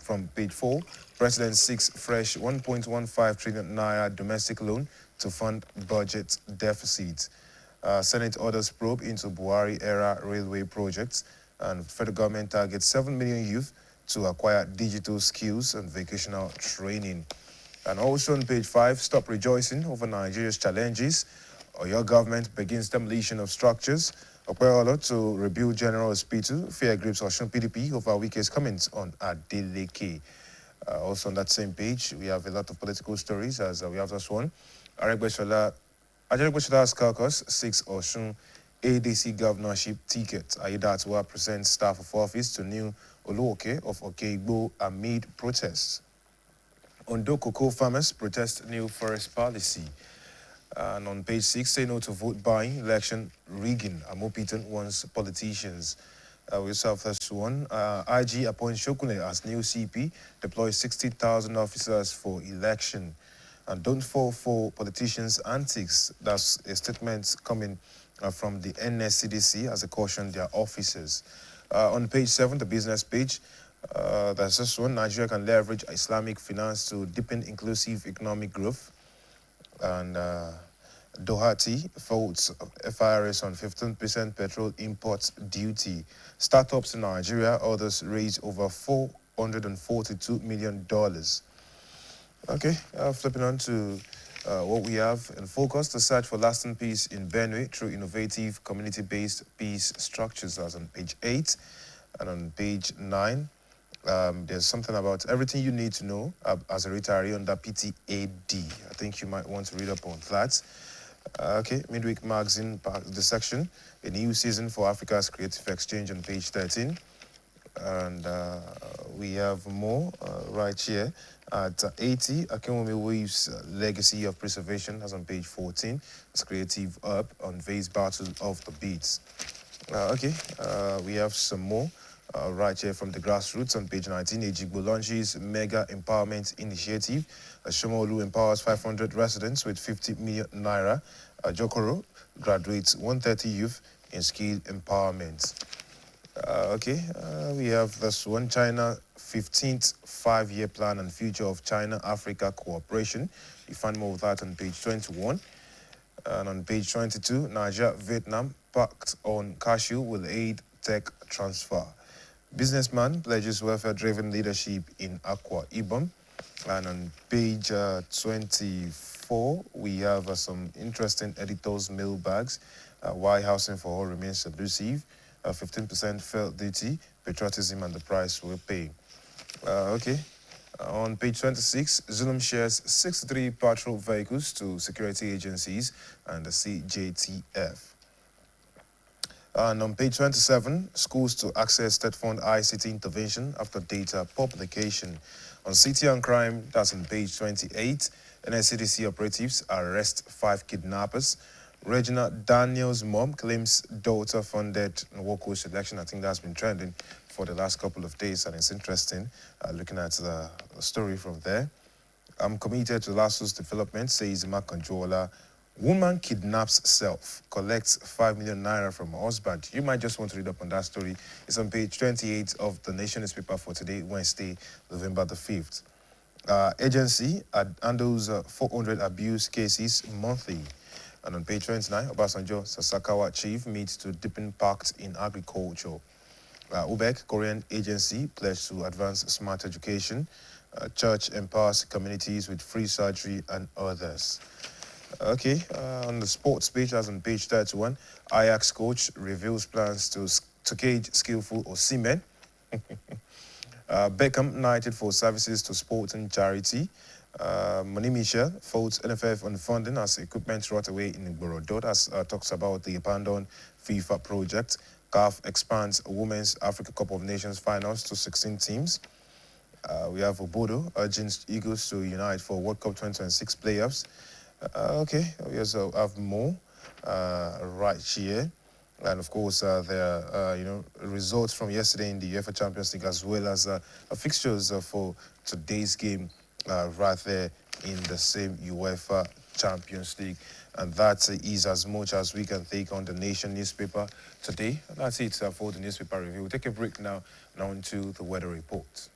from page 4, President seeks fresh 1.15 trillion naira domestic loan to fund budget deficit. Senate orders probe into Buhari-era railway projects, and federal government targets 7 million youth to acquire digital skills and vocational training. And also on page 5, stop rejoicing over Nigeria's challenges. Your government begins demolition of structures. Okweolo to rebuild General Hospital. Fear grips Osun PDP over weakest comments on Adeleke. Also on that same page, we have a lot of political stories, as we have this one. Ajaregbeshola's caucus seeks Osun ADC governorship ticket. Ayedatwa presents staff of office to new Oluoke of Okeigbo amid protests. Ondo cocoa farmers protest new forest policy. And on page 6, say no to vote buying, election rigging. Amopitan wants politicians. We also have this one. IG appoints Shokune as new CP, deploys 60,000 officers for election. And don't fall for politicians' antics. That's a statement coming from the NSCDC as a caution their officers. On page 7, the business page, that's this one. Nigeria can leverage Islamic finance to deepen inclusive economic growth. And Doherty votes FIRS on 15% petrol imports duty. Startups in Nigeria, others raise over $442 million. Okay, flipping on to what we have in focus, the search for lasting peace in Benue through innovative community-based peace structures, as on page 8. And on page 9, there's something about everything you need to know as a retiree under PTAD. I think you might want to read up on that. Okay, Midweek Magazine, the section, a new season for Africa's Creative Exchange on page 13. And we have more right here at 80. Akinwumi Weaves' Legacy of Preservation, as on page 14. It's Creative Up on Vase Battle of the Beats. Okay, we have some more. Right here from the grassroots on page 19, Ejigbo launches Mega Empowerment Initiative. Shomolu empowers 500 residents with 50 million naira. Jokoro graduates 130 youth in skill empowerment. Okay, we have this one, China 15th five-year plan and future of China-Africa cooperation. You find more of that on page 21. And on page 22, Nigeria-Vietnam pact on cashew will aid tech transfer. Businessman pledges welfare-driven leadership in Akwa Ibom. And on page 24, we have some interesting editors' mailbags. Why housing for all remains elusive. 15% felt duty, patriotism, and the price we'll pay. Okay. On page 26, Zulum shares 63 patrol vehicles to security agencies and the CJTF. And on page 27, schools to access State Fund ICT intervention after data publication. On City and Crime, that's on page 28, NSCDC operatives arrest 5 kidnappers. Regina Daniels' mom claims daughter funded World Coach selection. I think that's been trending for the last couple of days, and it's interesting looking at the story from there. I'm committed to Lasso's development, says Mark Conjola. Woman kidnaps self, collects 5 million naira from husband. You might just want to read up on that story. It's on page 28 of the Nation newspaper for today, Wednesday, November the 5th. Agency handles 400 abuse cases monthly. And on page 29, Obasanjo Sasakawa chief meets to deepen pact in agriculture. UBEC, Korean agency, pledged to advance smart education. Church empowers communities with free surgery and others. Okay, on the sports page, as on page 31, Ajax coach reveals plans to cage skillful Osimhen. Beckham knighted for services to sport and charity. Money faults NFF on funding as equipment rot away in Igboro. As talks about the abandoned FIFA project. CAF expands Women's Africa Cup of Nations finals to 16 teams. We have Obodo urging Eagles to unite for World Cup 2026 playoffs. Okay, we also have more right here. And of course, there are, results from yesterday in the UEFA Champions League, as well as fixtures for today's game right there in the same UEFA Champions League. And that is as much as we can take on the Nation newspaper today. And that's it for the newspaper review. We'll take a break now and on to the weather report.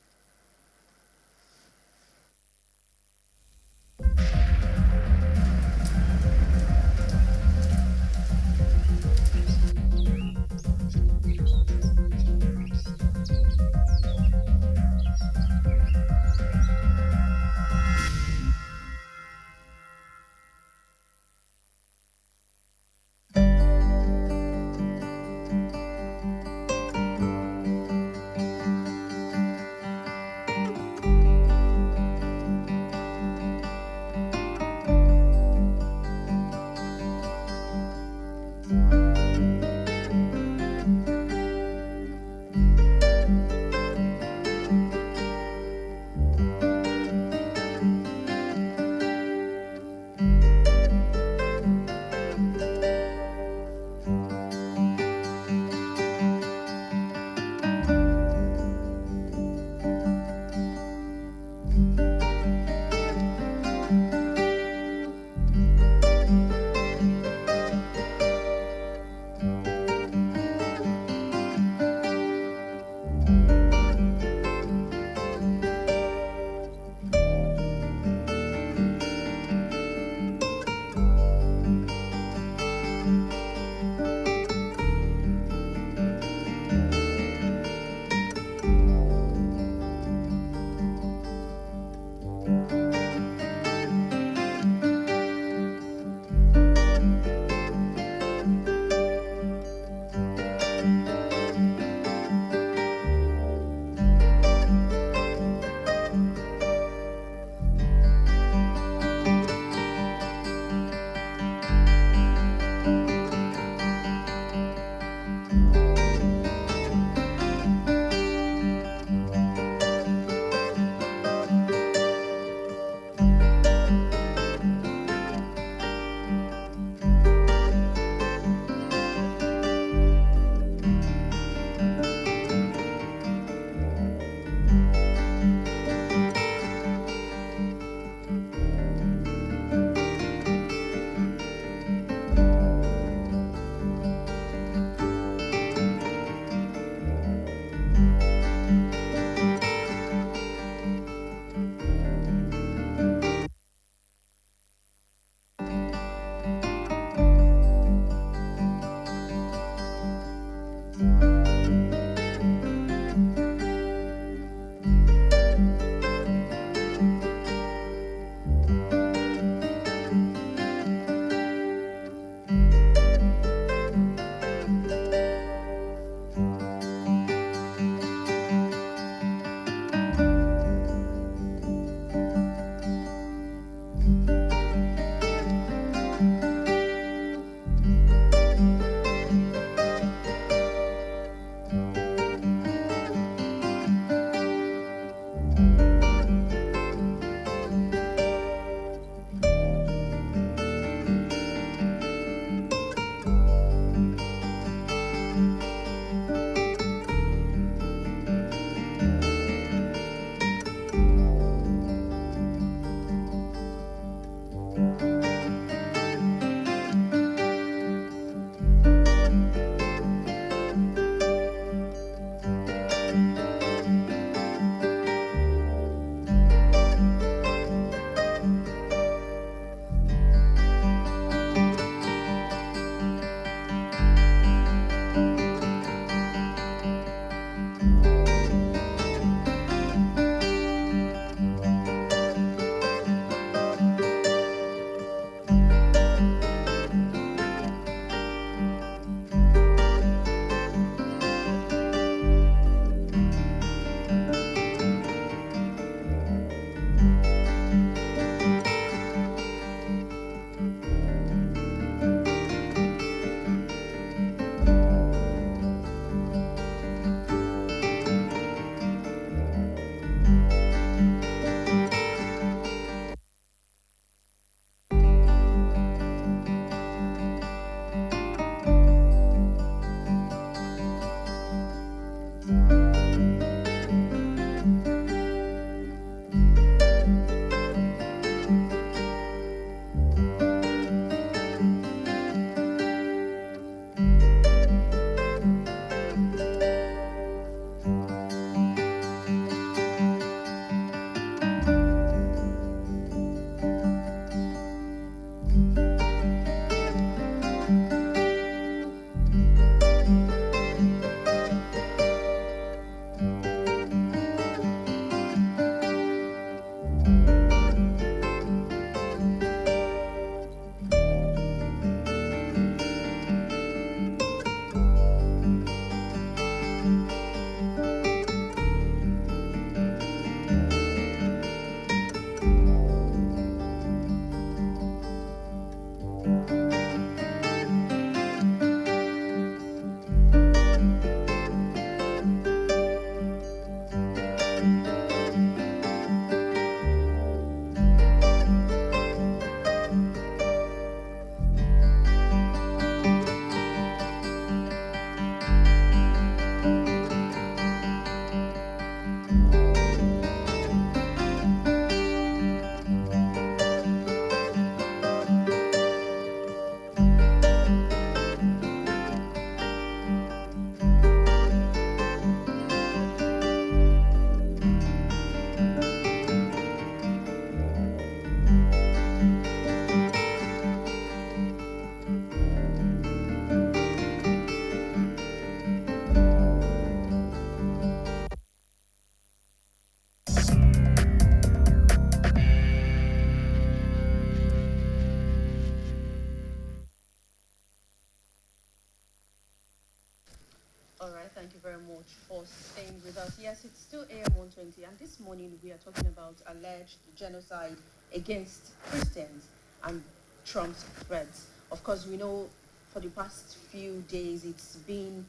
Thank you very much for staying with us. Yes, it's still AM120, and this morning we are talking about alleged genocide against Christians and Trump's threats. Of course, we know for the past few days it's been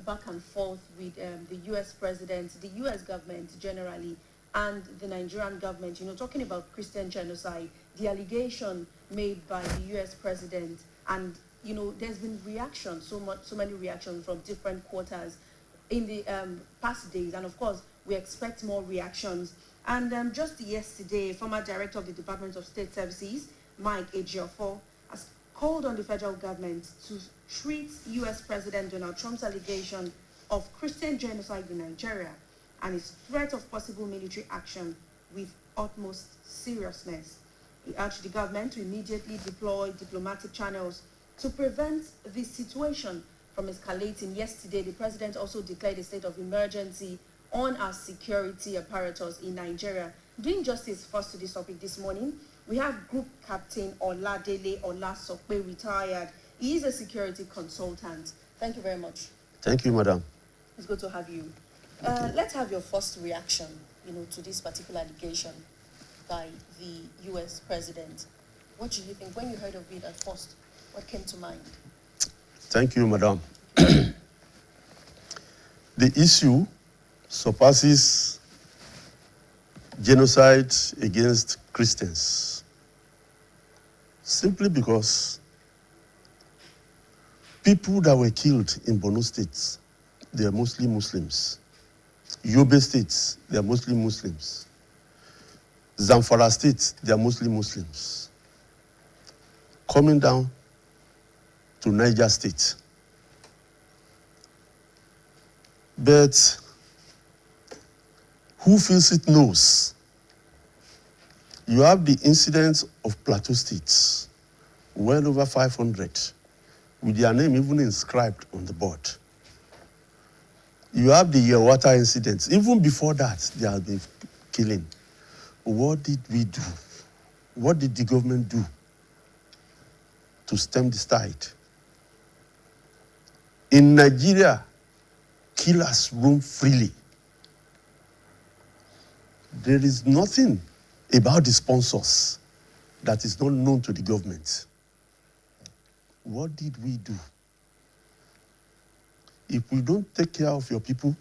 back and forth with the U.S. president, the U.S. government generally, and the Nigerian government, talking about Christian genocide, the allegation made by the U.S. president, and there's been reaction, so many reactions from different quarters in the past days, and of course, we expect more reactions. And just yesterday, former director of the Department of State Services, Mike Ejiofor, has called on the federal government to treat U.S. President Donald Trump's allegation of Christian genocide in Nigeria and his threat of possible military action with utmost seriousness. He urged the government to immediately deploy diplomatic channels to prevent this situation from escalating. Yesterday, the president also declared a state of emergency on our security apparatus in Nigeria. Doing justice first to this topic this morning, we have Group Captain Oladele Olasokwe, retired. He is a security consultant. Thank you very much. Thank you, madam. It's good to have you. Let's have your first reaction, to this particular allegation by the U.S. president. What do you think? When you heard of it at first, what came to mind? Thank you, madam. The issue surpasses genocide against Christians simply because people that were killed in Borno State, they are mostly Muslims. Yobe State, they are mostly Muslims. Zamfara State, they are mostly Muslims. Coming down to Niger State. But who feels it knows. You have the incidents of Plateau State, well over 500, with their name even inscribed on the board. You have the Yewata incidents. Even before that, there have been killing. What did we do? What did the government do to stem this tide? In Nigeria, killers roam freely. There is nothing about the sponsors that is not known to the government. What did we do? If we don't take care of your people,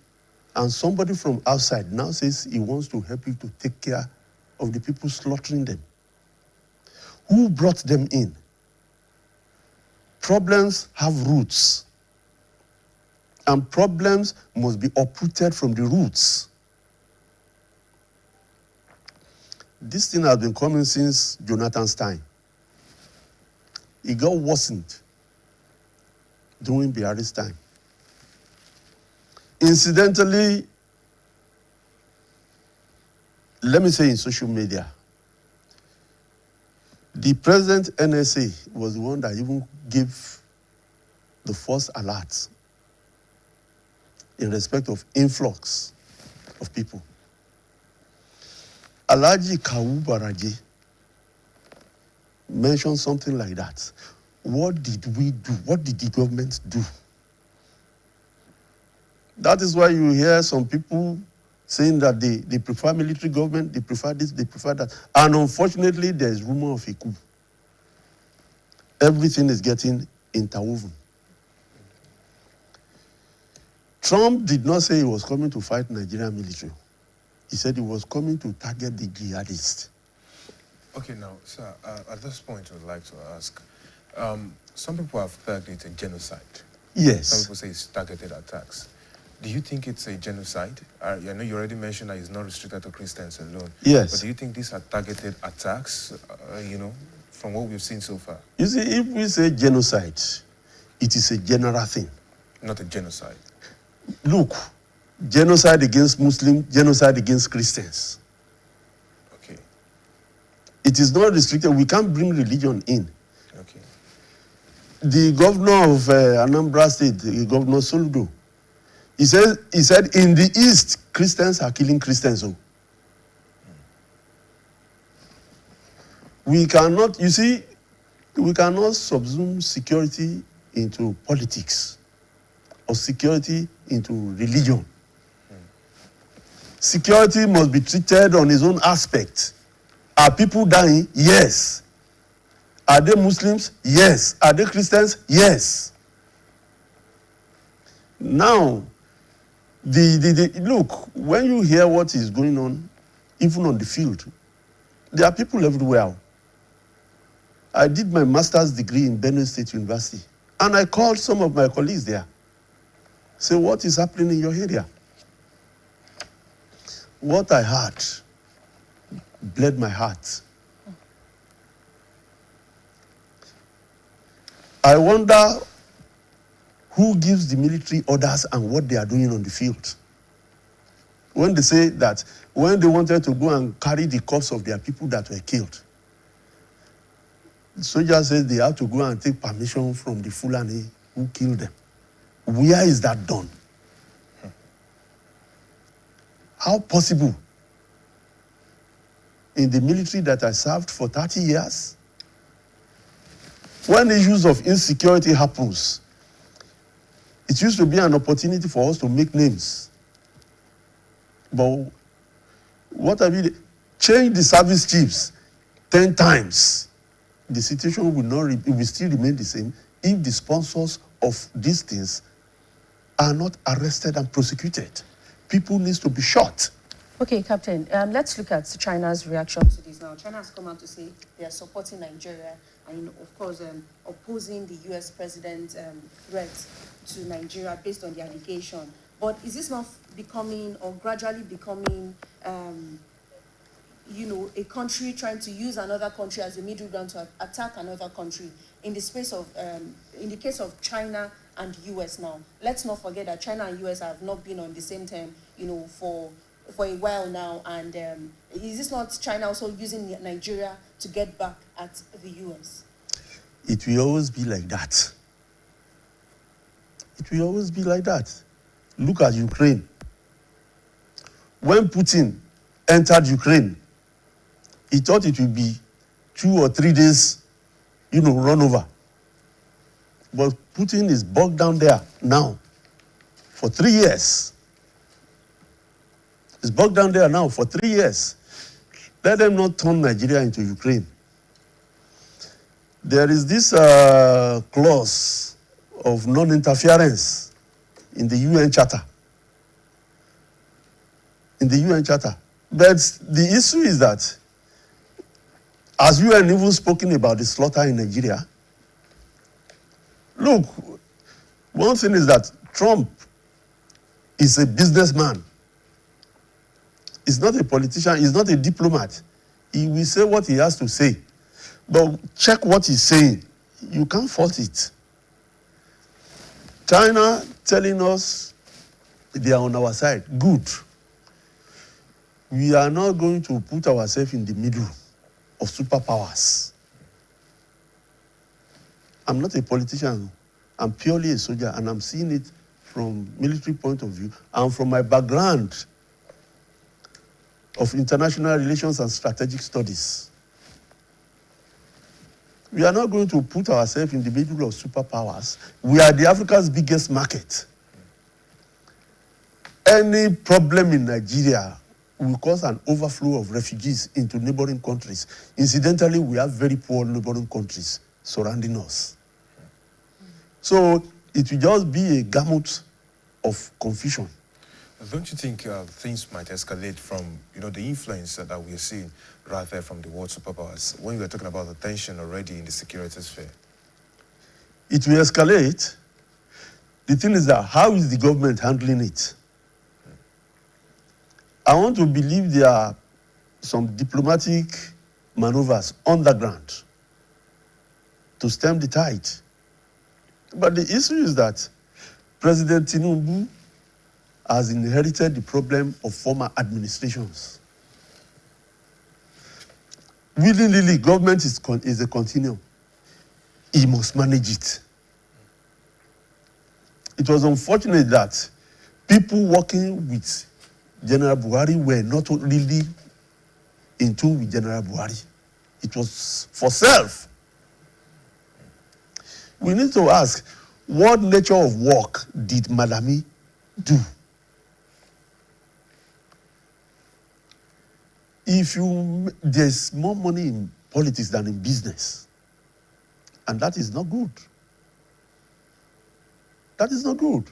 and somebody from outside now says he wants to help you to take care of the people slaughtering them, who brought them in? Problems have roots, and problems must be uprooted from the roots. This thing has been coming since Jonathan's time. It got worsened during Buhari's time. Incidentally, let me say in social media, the present NSA was the one that even gave the first alert in respect of influx of people. Alhaji Kawu Baraje mentioned something like that. What did we do? What did the government do? That is why you hear some people saying that they prefer military government, they prefer this, they prefer that. And unfortunately, there is rumor of a coup. Everything is getting interwoven. Trump did not say he was coming to fight Nigerian military. He said he was coming to target the jihadists. Okay, now, sir, at this point, I would like to ask, some people have pegged it a genocide. Yes. Some people say it's targeted attacks. Do you think it's a genocide? I know you already mentioned that it's not restricted to Christians alone. Yes. But do you think these are targeted attacks, from what we've seen so far? You see, if we say genocide, it is a general thing. Not a genocide. Look, genocide against Muslims, genocide against Christians. Okay. It is not restricted. We can't bring religion in. Okay. The governor of Anambra State, Governor Soludo, he said in the East, Christians are killing Christians. Oh. We cannot subsume security into politics of security into religion. Security must be treated on its own aspect. Are people dying? Yes. Are they Muslims? Yes. Are they Christians? Yes. Now, look, when you hear what is going on, even on the field, there are people everywhere. I did my master's degree in Benue State University, and I called some of my colleagues there. Say, what is happening in your area? What I heard bled my heart. I wonder who gives the military orders and what they are doing on the field. When they say that, when they wanted to go and carry the corpse of their people that were killed, the soldiers said they have to go and take permission from the Fulani who killed them. Where is that done? How possible? In the military that I served for 30 years, when issues of insecurity happens, it used to be an opportunity for us to make names. But what have you changed the service chiefs 10 times? The situation will not it will still remain the same if the sponsors of these things are not arrested and prosecuted. People need to be shot. Okay, Captain, let's look at China's reaction to this now. China has come out to say they are supporting Nigeria and, of course, opposing the U.S. president's threats to Nigeria based on the allegation. But is this not becoming or gradually becoming, a country trying to use another country as a middle ground to attack another country in the space of, in the case of China and U.S. now? Let's not forget that China and U.S. have not been on the same term, for a while now. And is this not China also using Nigeria to get back at the U.S.? It will always be like that. It will always be like that. Look at Ukraine. When Putin entered Ukraine, he thought it would be 2 or 3 days, run over. But Putin is bogged down there now for 3 years. He's bogged down there now for 3 years. Let them not turn Nigeria into Ukraine. There is this clause of non-interference in the UN Charter. In the UN Charter. But the issue is that, as UN even spoken about the slaughter in Nigeria, look, one thing is that Trump is a businessman. He's not a politician, he's not a diplomat. He will say what he has to say. But check what he's saying. You can't fault it. China telling us they are on our side. Good. We are not going to put ourselves in the middle of superpowers. I'm not a politician. I'm purely a soldier, and I'm seeing it from military point of view and from my background of international relations and strategic studies. We are not going to put ourselves in the middle of superpowers. We are the Africa's biggest market. Any problem in Nigeria will cause an overflow of refugees into neighboring countries. Incidentally, we have very poor neighboring countries surrounding us. So it will just be a gamut of confusion. Don't you think things might escalate from, the influence that we are seeing right there from the world superpowers, when you were talking about the tension already in the security sphere? It will escalate. The thing is that, how is the government handling it? I want to believe there are some diplomatic maneuvers on the ground to stem the tide. But the issue is that President Tinubu has inherited the problem of former administrations. Willy-nilly, government is a continuum. He must manage it. It was unfortunate that people working with General Buhari were not really in tune with General Buhari. It was for self. We need to ask, What nature of work did Malami do? There's more money in politics than in business. And that is not good. That is not good.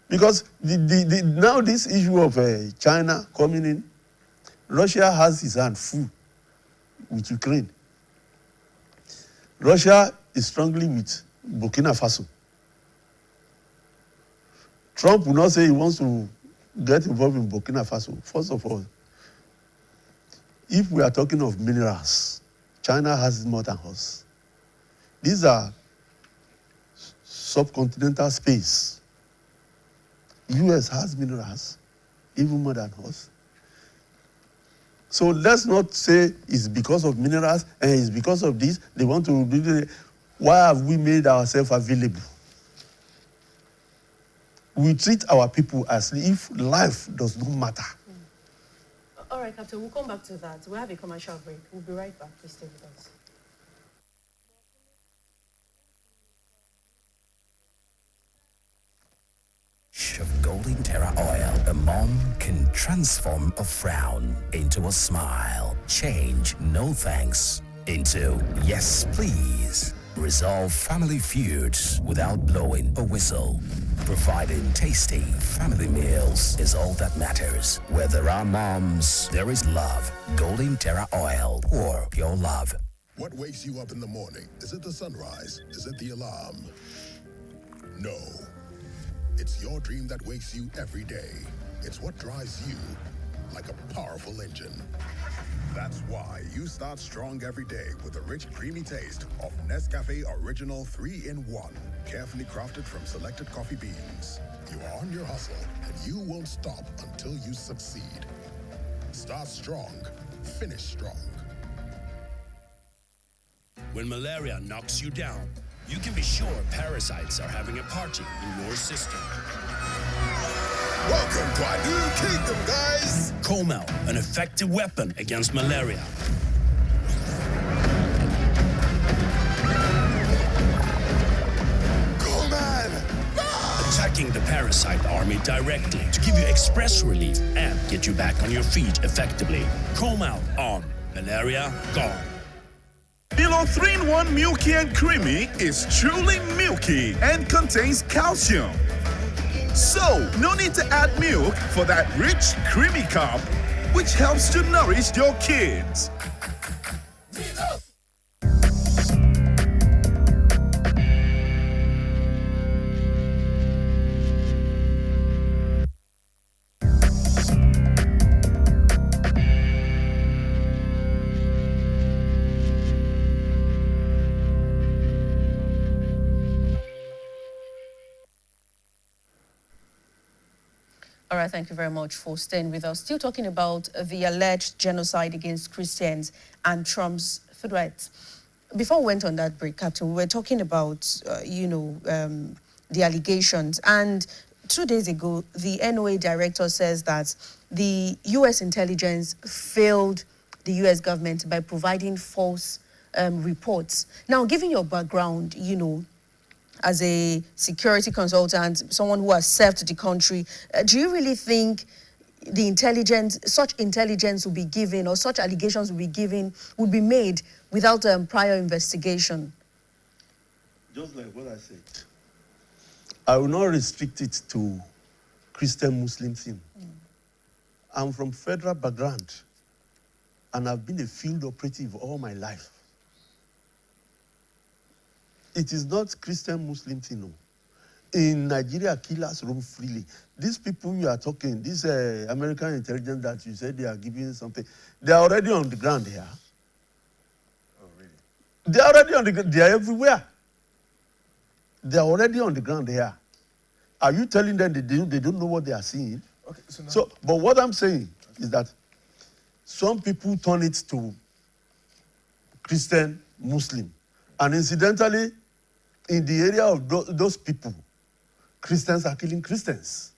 Because now this issue of China coming in, Russia has his hand full with Ukraine. Russia is strongly with Burkina Faso. Trump will not say he wants to get involved in Burkina Faso. First of all, if we are talking of minerals, China has more than us. These are subcontinental space. US has minerals, even more than us. So let's not say it's because of minerals and it's because of this. They want to do it. Why have we made ourselves available? We treat our people as if life does not matter. All right, Captain, we'll come back to that. We'll have a commercial break. We'll be right back. Please stay with us. Of golden terra oil, a mom can transform a frown into a smile. Change no thanks into yes please. Resolve family feuds without blowing a whistle. Providing tasty family meals is all that matters. Where there are moms, there is love. Golden Terra Oil, pour pure love. What wakes you up in the morning? Is it the sunrise? Is it the alarm? No. It's your dream that wakes you every day. It's what drives you like a powerful engine. That's why you start strong every day with a rich, creamy taste of Nescafe Original 3-in-1, carefully crafted from selected coffee beans. You are on your hustle, and you won't stop until you succeed. Start strong, finish strong. When malaria knocks you down, you can be sure parasites are having a party in your system. Welcome to our new kingdom, guys! Comel, an effective weapon against malaria. Coleman! Attacking the parasite army directly to give you express relief and get you back on your feet effectively. Comel on. Malaria gone. Milo 3-in-1 Milky and Creamy is truly milky and contains calcium. So, no need to add milk for that rich, creamy cup, which helps to nourish your kids. All right, thank you very much for staying with us. Still talking about the alleged genocide against Christians and Trump's threats. Before we went on that break, Captain, we were talking about, the allegations. And 2 days ago, the NOA director says that the U.S. intelligence failed the U.S. government by providing false reports. Now, given your background, as a security consultant, someone who has served the country, do you really think such intelligence will be given, or such allegations will be made without prior investigation? Just like what I said, I will not restrict it to Christian-Muslim thing. I'm from federal background, and I've been a field operative all my life. It is not Christian-Muslim thing, no. In Nigeria, killers roam freely. These people you are talking, this American intelligence that you said they are giving something, they are already on the ground here. Oh, really? They are already on the ground. They are everywhere. They are already on the ground here. Are you telling them they don't know what they are seeing? Okay, so now... But what I'm saying is that some people turn it to Christian, Muslim. And incidentally, in the area of those people, Christians are killing Christians.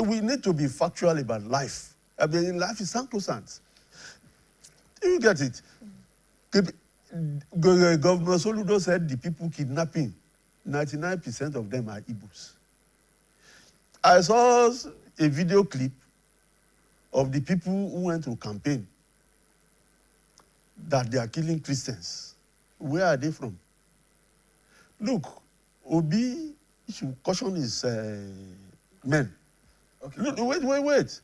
We need to be factual about life. I mean, life is sacrosanct. You get it? Governor Soludo said the people kidnapping 99% of them are Igbos. I saw a video clip of the people who went to campaign that they are killing Christians. Where are they from? Look, Obi should caution his men. Okay. Look, wait.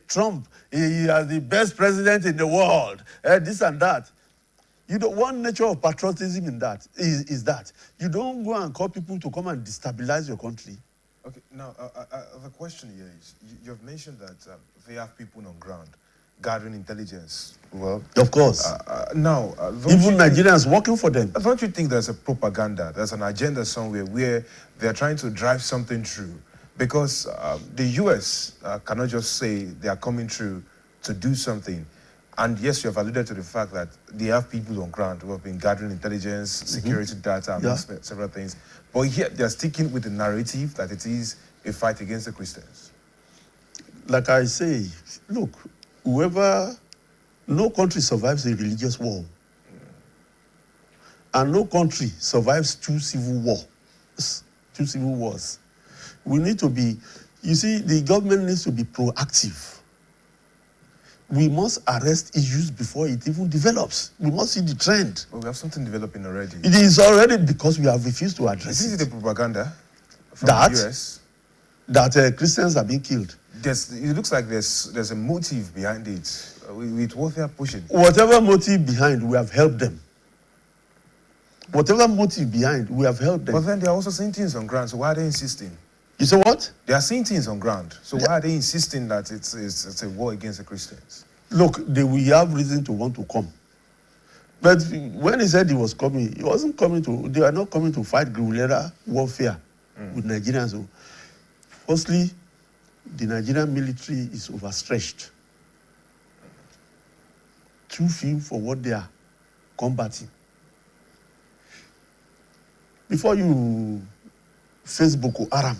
Trump, he is the best president in the world. This and that. You don't one nature of patriotism in that is that you don't go and call people to come and destabilize your country. Okay, now the question here is, you've mentioned that they have people on ground gathering intelligence. Well, of course. Now, even Nigerians working for them. Don't you think there's a propaganda, there's an agenda somewhere where they're trying to drive something through? Because the US cannot just say they are coming through to do something. And yes, you have alluded to the fact that they have people on ground who have been gathering intelligence, security data, and several things. But yet they're sticking with the narrative that it is a fight against the Christians. Like I say, look, no country survives a religious war. And no country survives two civil wars. We need to be, you see, the government needs to be proactive. We must arrest issues before it even develops. We must see the trend. Well, we have something developing already. It is already because we have refused to address it. Is it the propaganda from the US? That Christians are being killed. It looks like there's a motive behind it, with what they are pushing. Whatever motive behind, we have helped them. Whatever motive behind, we have helped them. But then they are also seeing things on ground, so why are they insisting? You say what? They are seeing things on ground, so why are they insisting that it's a war against the Christians? Look, they will have reason to want to come. But when he said he was coming, he wasn't coming to, they are not coming to fight guerrilla warfare with Nigerians. So, firstly, the Nigerian military is overstretched. Too few for what they are combating. Before you face Boko Haram,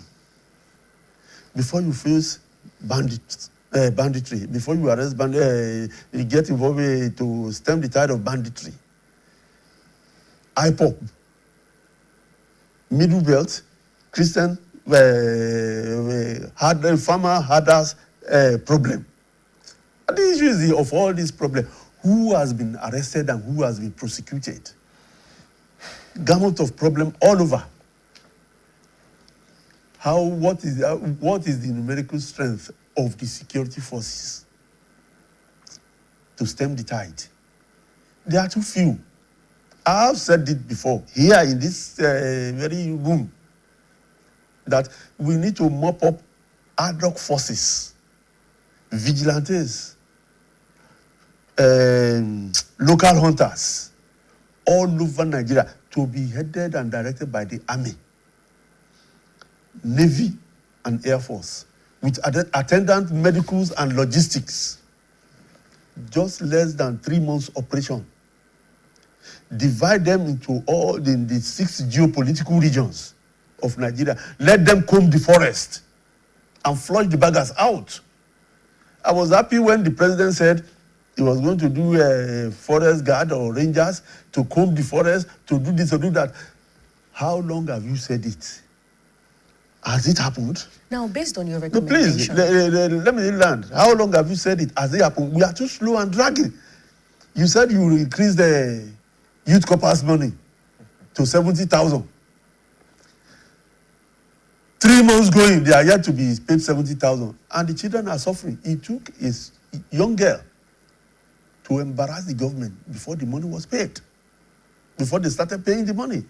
before you face banditry, before you arrest you get involved to stem the tide of banditry, IPOP, Middle Belt, Christian, farmer herders problem. And the issue is of all these problems, who has been arrested and who has been prosecuted? Gamut of problem all over. What is the numerical strength of the security forces to stem the tide? They are too few. I have said it before, here in this very room, that we need to mop up ad hoc forces, vigilantes, local hunters, all over Nigeria, to be headed and directed by the Army, Navy, and Air Force, with attendant medicals and logistics. Just less than 3 months operation. Divide them into all the 6 geopolitical regions of Nigeria. Let them comb the forest and flush the beggars out. I was happy when the president said he was going to do a forest guard or rangers to comb the forest, to do this or do that. How long have you said it? Has it happened? Now, based on your recommendation... No, please, let me land. How long have you said it? Has it happened? We are too slow and dragging. You said you will increase the youth corpus money to 70,000. 3 months going, they are yet to be paid 70,000. And the children are suffering. It took a young girl to embarrass the government before the money was paid, before they started paying the money.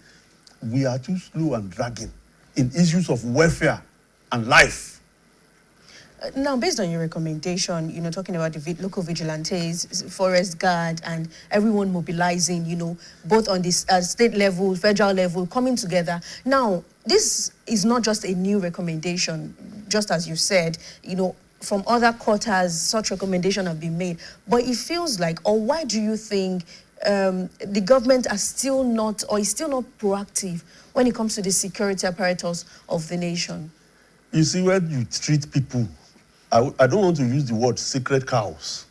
We are too slow and dragging in issues of welfare and life. Now, based on your recommendation, talking about the local vigilantes, forest guard, and everyone mobilizing, both on this state level, federal level, coming together. Now, this is not just a new recommendation, just as you said, from other quarters, such recommendations have been made. But it feels like, or why do you think the government is still not proactive when it comes to the security apparatus of the nation? You see, when you treat people, I don't want to use the word sacred cows.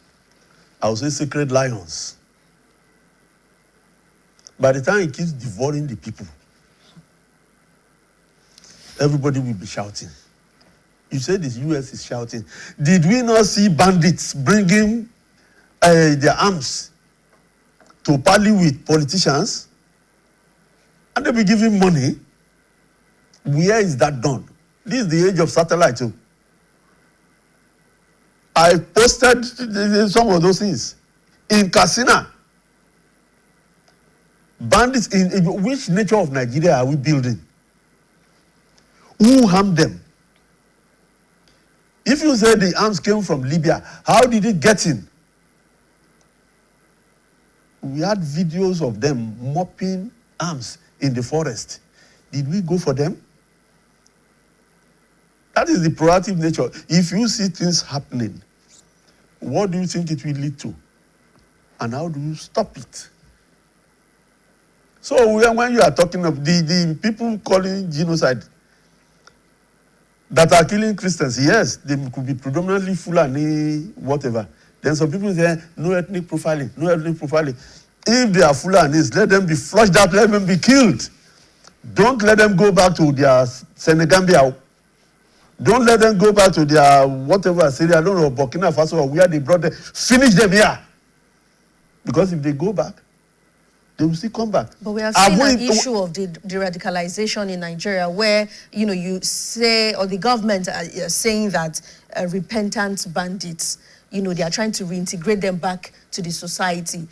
I will say sacred lions. By the time it keeps devouring the people, everybody will be shouting. You said the US is shouting. Did we not see bandits bringing their arms to parley with politicians? And they be giving money? Where is that done? This is the age of satellite too. I posted some of those things. In Katsina, bandits, in which nature of Nigeria are we building? Who harmed them? If you say the arms came from Libya, how did it get in? We had videos of them mopping arms in the forest. Did we go for them? That is the proactive nature. If you see things happening, what do you think it will lead to? And how do you stop it? So when you are talking of the people calling genocide, that are killing Christians, yes, they could be predominantly Fulani, whatever. Then some people say, no ethnic profiling, no ethnic profiling. If they are Fulanis, let them be flushed out, let them be killed. Don't let them go back to their Senegambia. Don't let them go back to their whatever, Syria, I don't know, Burkina Faso, or where they brought them. Finish them here. Because if they go back, they will still come back. But we have seen an issue of the radicalization in Nigeria where, you say, or the government are saying that repentant bandits, they are trying to reintegrate them back to the society.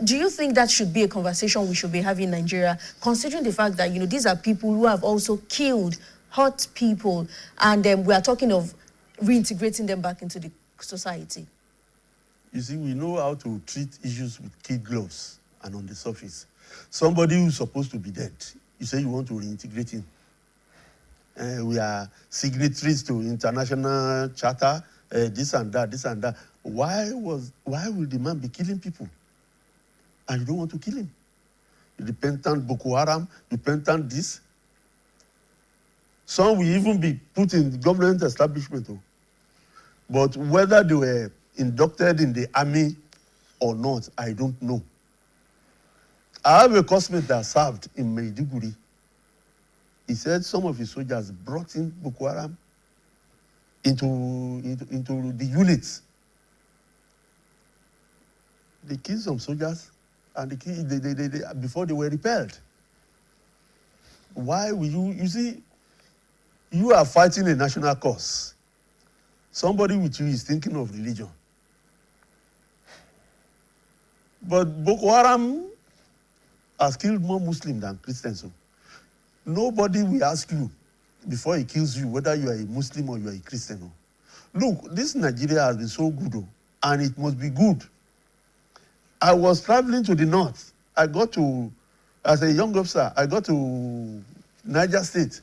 Do you think that should be a conversation we should be having in Nigeria, considering the fact that, these are people who have also killed, hurt people, and we are talking of reintegrating them back into the society? You see, we know how to treat issues with kid gloves. And on the surface, somebody who's supposed to be dead, you say you want to reintegrate him. We are signatories to international charter, this and that. Why will the man be killing people? And you don't want to kill him? Repentant Boko Haram, repentant this. Some will even be put in the government establishment. But whether they were inducted in the army or not, I don't know. I have a classmate that served in Maiduguri. He said some of his soldiers brought in Boko Haram into the units. They killed some soldiers, and they before they were repelled. Why will you see, you are fighting a national cause. Somebody with you is thinking of religion. But Boko Haram has killed more Muslims than Christians. Nobody will ask you before he kills you whether you are a Muslim or you are a Christian. Look, this Nigeria has been so good, and it must be good. I was traveling to the north. As a young officer, I got to Niger State.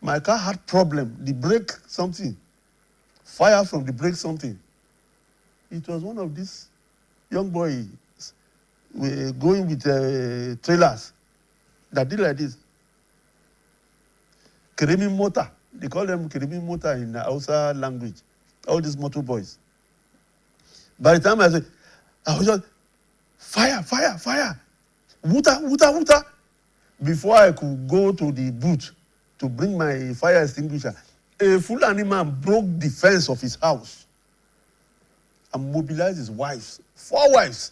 My car had problem. The brake something. Fire from the brake something. It was one of these young boys going with trailers that did like this. Keremi motor. They call them Keremi motor in the Hausa language. All these motor boys. By the time I said, I was just, fire. Wuta. Before I could go to the booth to bring my fire extinguisher, a Fulani man broke the fence of his house and mobilized his wives, 4 wives,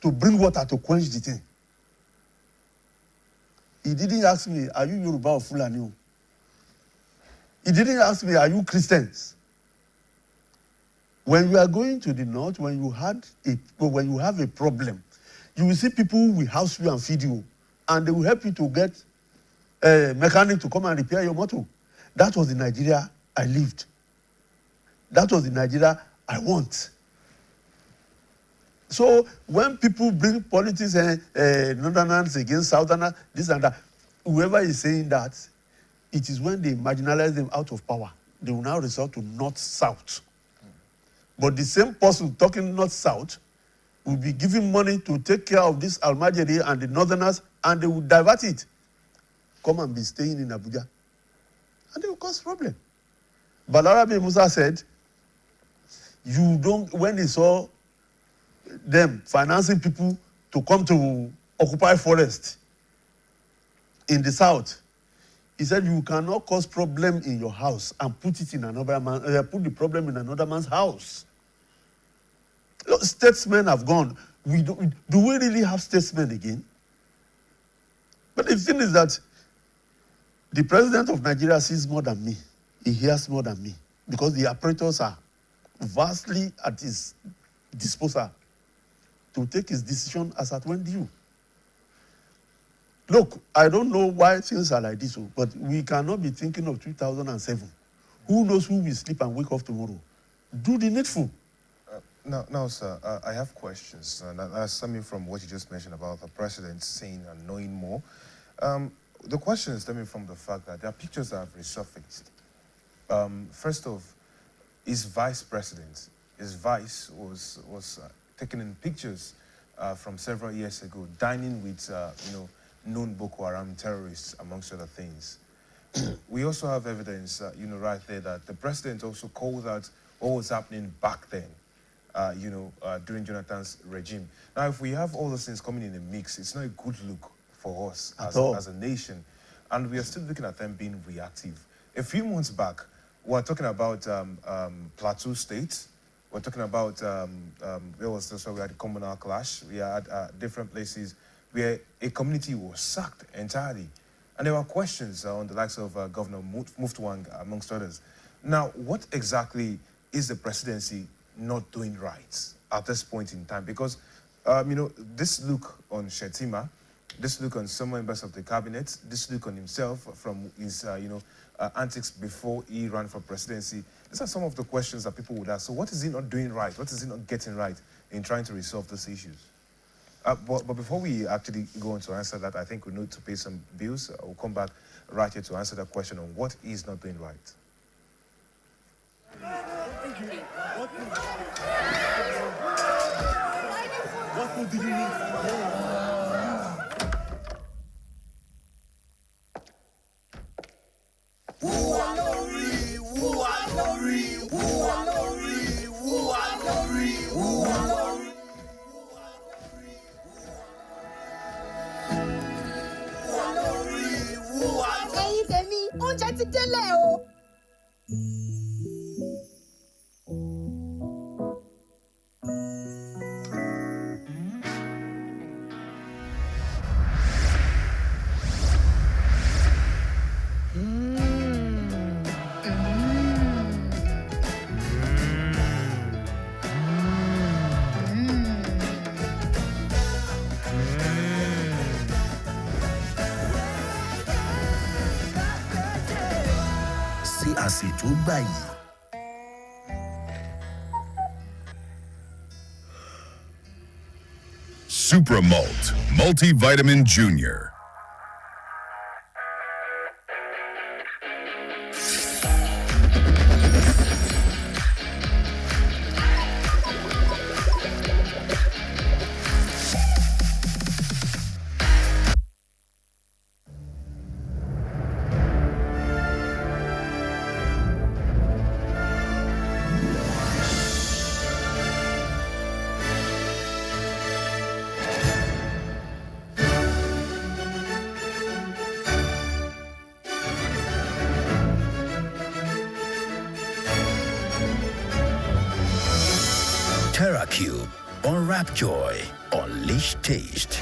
to bring water to quench the thing. He didn't ask me, are you Yoruba or Fulani? He didn't ask me, are you Christians? When you are going to the north, when you have a problem, you will see people who will house you and feed you, and they will help you to get a mechanic to come and repair your motor. That was the Nigeria I lived. That was the Nigeria I want. So when people bring politics and Northerners against Southerners, this and that, whoever is saying that, it is when they marginalize them out of power. They will now resort to North-South. But the same person talking North-South will be giving money to take care of this Almajiri and the Northerners, and they will divert it. Come and be staying in Abuja. And they will cause problem. Balarabe Musa said, when he saw them financing people to come to occupy forest in the south, He said, you cannot cause problem in your house and put it in another man, put the problem in another man's house. Look, statesmen have gone. Do we really have statesmen again? But the thing is that the president of Nigeria sees more than me. He hears more than me. Because the apparatus are vastly at his disposal to take his decision as at when due. Look, I don't know why things are like this, but we cannot be thinking of 2007. Who knows who will sleep and wake up tomorrow? Do the needful. Now, sir, I have questions. That's stemming from what you just mentioned about the president seeing and knowing more. The question is stemming from the fact that there are pictures that have resurfaced. First off, his vice president, his vice was taken in pictures from several years ago, dining with, known Boko Haram terrorists, amongst other things. We also have evidence, right there, that the president also called out what was happening back then, during Jonathan's regime. Now, if we have all those things coming in a mix, it's not a good look for us as a nation. And we are still looking at them being reactive. A few months back, we were talking about Plateau State. We're talking about, there was this where we had a communal clash. We had different places where a community was sacked entirely. And there were questions on the likes of Governor Muftwang, amongst others. Now, what exactly is the presidency not doing right at this point in time? Because, this look on Shetima, this look on some members of the cabinet, this look on himself from his, antics before he ran for presidency, these are some of the questions that people would ask. So what is he not doing right? What is he not getting right in trying to resolve these issues? But before we actually go on to answer that, I think we need to pay some bills. We'll come back right here to answer that question on what he's not doing right. What do you need? Ẹ̀yin tèmi, oúnjẹ ti délẹ̀ o. Sí àsìtò gbà yìí. Supramalt Multivitamin Junior. TerraCube, unwrap joy, unleash taste.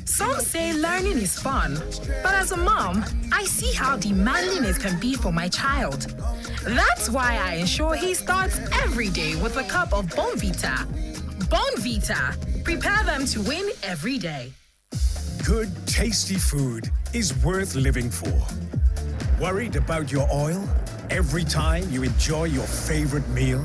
Some say learning is fun, but as a mom, I see how demanding it can be for my child. That's why I ensure he starts every day with a cup of Bonvita. Bonvita, prepare them to win every day. Good, tasty food is worth living for. Worried about your oil every time you enjoy your favorite meal?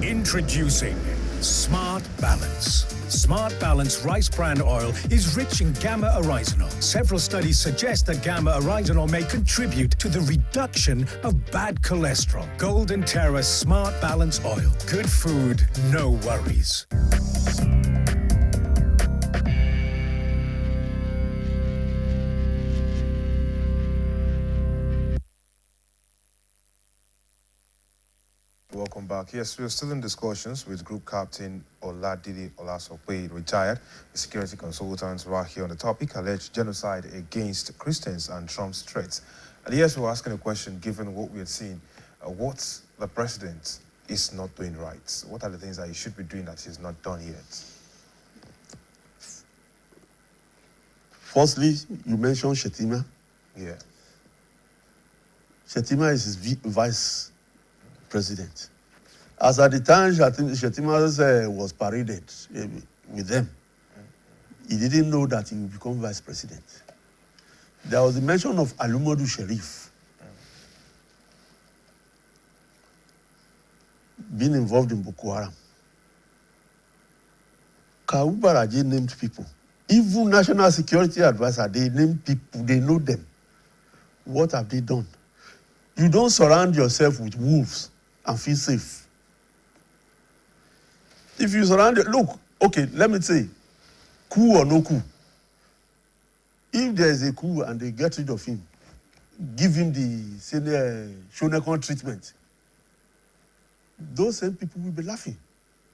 Introducing Smart Balance. Smart Balance rice bran oil is rich in gamma-oryzanol. Several studies suggest that gamma-oryzanol may contribute to the reduction of bad cholesterol. Golden Terra Smart Balance oil. Good food, no worries. Welcome back. Yes, we're still in discussions with Group Captain Oladide Olasope, retired, a security consultant, right here on the topic, alleged genocide against Christians and Trump's threats. And yes, we're asking a question, given what we have seen, what the president is not doing right. What are the things that he should be doing that he's not done yet? Firstly, you mentioned Shetima. Yeah. Shetima is his vice president. As at the time Shetima was paraded with them, he didn't know that he would become vice president. There was the mention of Alumadu Sharif being involved in Boko Haram. Kawu Baraje named people. Even National Security Advisor, they name people, they know them. What have they done? You don't surround yourself with wolves and feel safe. If you surround it, look, okay, let me say, coup or no coup. If there is a coup and they get rid of him, give him the senior Shonekon treatment, those same people will be laughing.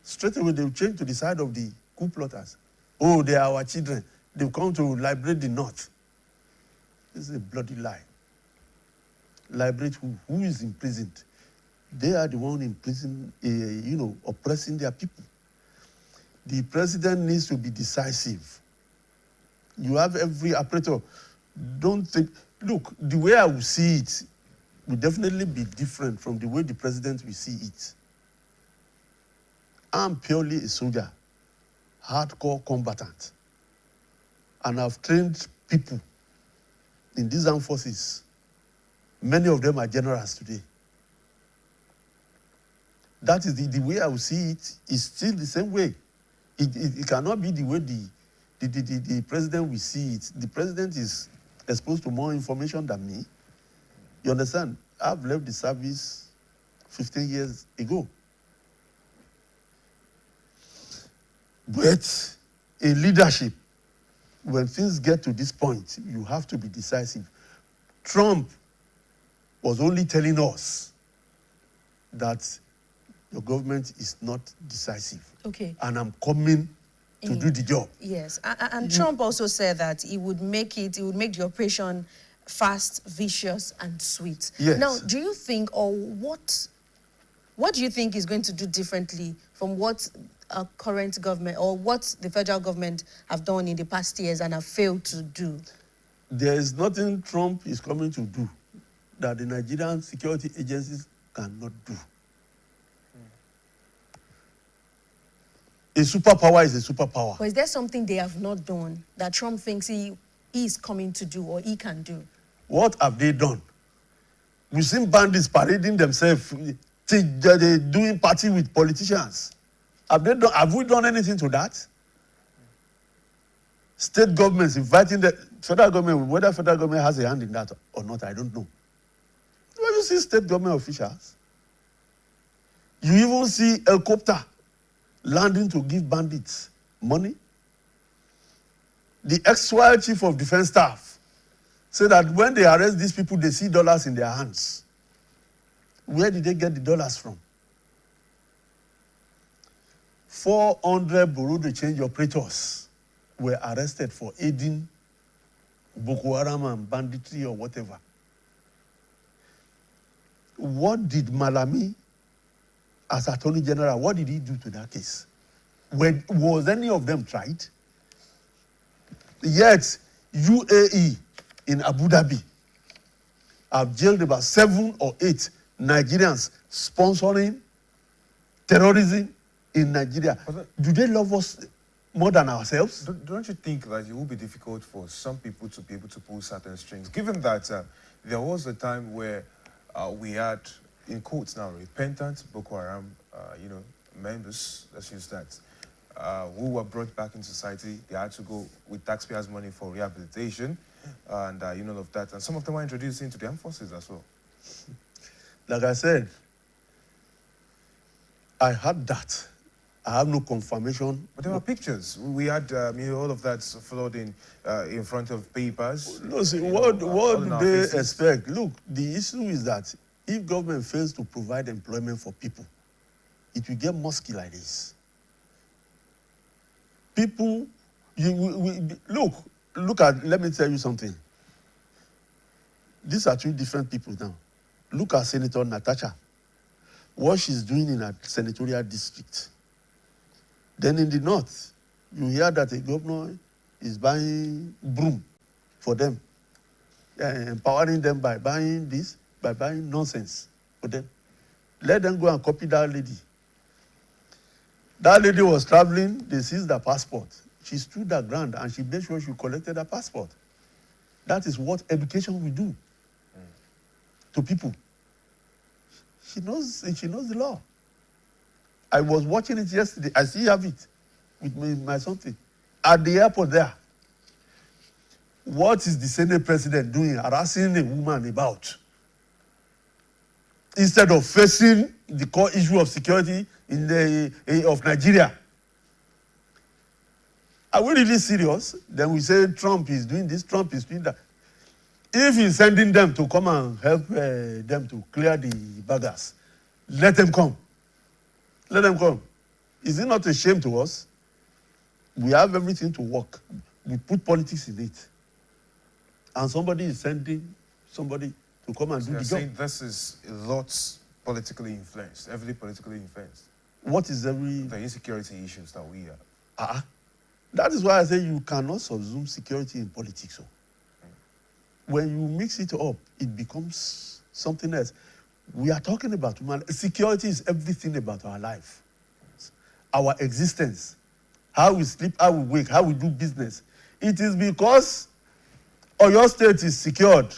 Straight away, they will change to the side of the coup plotters. Oh, they are our children. They've come to liberate the North. This is a bloody lie. Liberate who? Who is imprisoned? They are the one in prison, oppressing their people. The president needs to be decisive. You have every operator. Don't think, look, the way I will see it will definitely be different from the way the president will see it. I'm purely a soldier, hardcore combatant. And I've trained people in these armed forces. Many of them are generals today. That is the way I will see it is still the same way. It cannot be the way the president will see it. The president is exposed to more information than me. You understand? I've left the service 15 years ago. But in leadership, when things get to this point, you have to be decisive. Trump was only telling us that your government is not decisive. Okay. And I'm coming to do the job. Yes, and Trump also said that he would make the operation fast, vicious, and sweet. Yes. Now, do you think, or what do you think is going to do differently from what our current government or what the federal government have done in the past years and have failed to do? There is nothing Trump is coming to do that the Nigerian security agencies cannot do. A superpower is a superpower. But is there something they have not done that Trump thinks he is coming to do or he can do? What have they done? We've seen bandits parading themselves, they're doing party with politicians. Have we done anything to that? State governments inviting the federal government, whether federal government has a hand in that or not, I don't know. When you see state government officials, you even see helicopter landing to give bandits money. The ex-swire chief of defense staff said that when they arrest these people, they see dollars in their hands. Where did they get the dollars from? 400 Bureau de Change operators were arrested for aiding Boko Haram and banditry or whatever. What did Malami, as Attorney General, what did he do to that case? Was any of them tried? Yet, UAE in Abu Dhabi have jailed about 7 or 8 Nigerians sponsoring terrorism in Nigeria. Do they love us more than ourselves? Don't you think that it will be difficult for some people to be able to pull certain strings, given that there was a time where we had, in quotes now, repentant Boko Haram, members, let's use that, who were brought back in society. They had to go with taxpayers' money for rehabilitation and all of that. And some of them were introduced into the armed forces as well. Like I said, I had that. I have no confirmation. But there were pictures. We had all of that flooding in front of papers. No, see, what do they expect? Look, the issue is that If government fails to provide employment for people, it will get musky like this. People, let me tell you something. These are two different people now. Look at Senator Natasha, what she's doing in a senatorial district. Then in the north, you hear that a governor is buying broom for them, empowering them by buying this, by buying nonsense for them. Let them go and copy that lady. That lady was traveling, they seized her passport. She stood her ground and she made sure she collected her passport. That is what education will do to people. She knows the law. I was watching it yesterday. I still have it with my something. At the airport there, what is the Senate president doing, harassing a woman about? Instead of facing the core issue of security of Nigeria. Are we really serious? Then we say Trump is doing this, Trump is doing that. If he's sending them to come and help them to clear the baggers, let them come. Let them come. Is it not a shame to us? We have everything to work. We put politics in it. And somebody is sending somebody to come and do the job. Saying this is a lot politically influenced, heavily politically influenced. What is the insecurity issues that we have? That is why I say you cannot subsume security in politics. So. When you mix it up, it becomes something else. We are talking about human. Security is everything about our life, our existence, how we sleep, how we wake, how we do business. It is because your state is secured.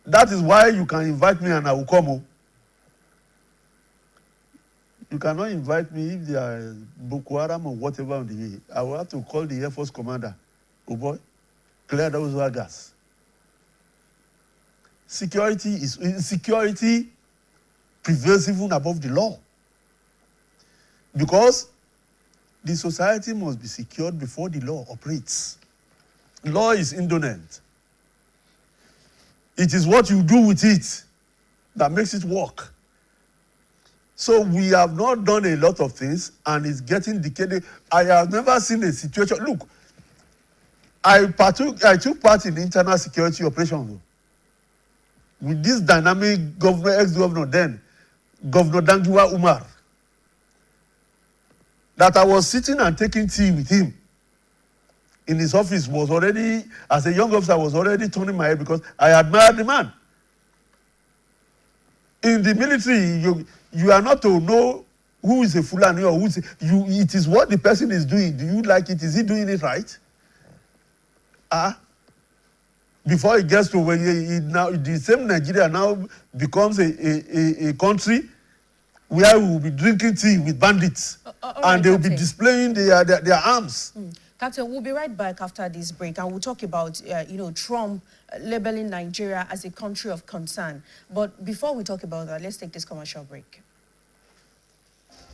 That is why you can invite me and I will come. You cannot invite me if there are Boko Haram or whatever on the way. I will have to call the Air Force commander. Oh boy, clear those gas. Security prevails even above the law. Because the society must be secured before the law operates. Law is indolent. It is what you do with it that makes it work. So we have not done a lot of things and it's getting decayed. I have never seen a situation. Look, I took part in internal security operations with this dynamic governor, ex-governor then, Governor Dangiwa Umar, that I was sitting and taking tea with him in his office. Was already, as a young officer, I was already turning my head because I admired the man. In the military, you are not to know who is a Fulani or who is it is what the person is doing. Do you like it? Is he doing it right? Before it gets to when now the same Nigeria now becomes a country where we will be drinking tea with bandits and they will be displaying their arms. Captain, we'll be right back after this break and we'll talk about, Trump labeling Nigeria as a country of concern. But before we talk about that, let's take this commercial break.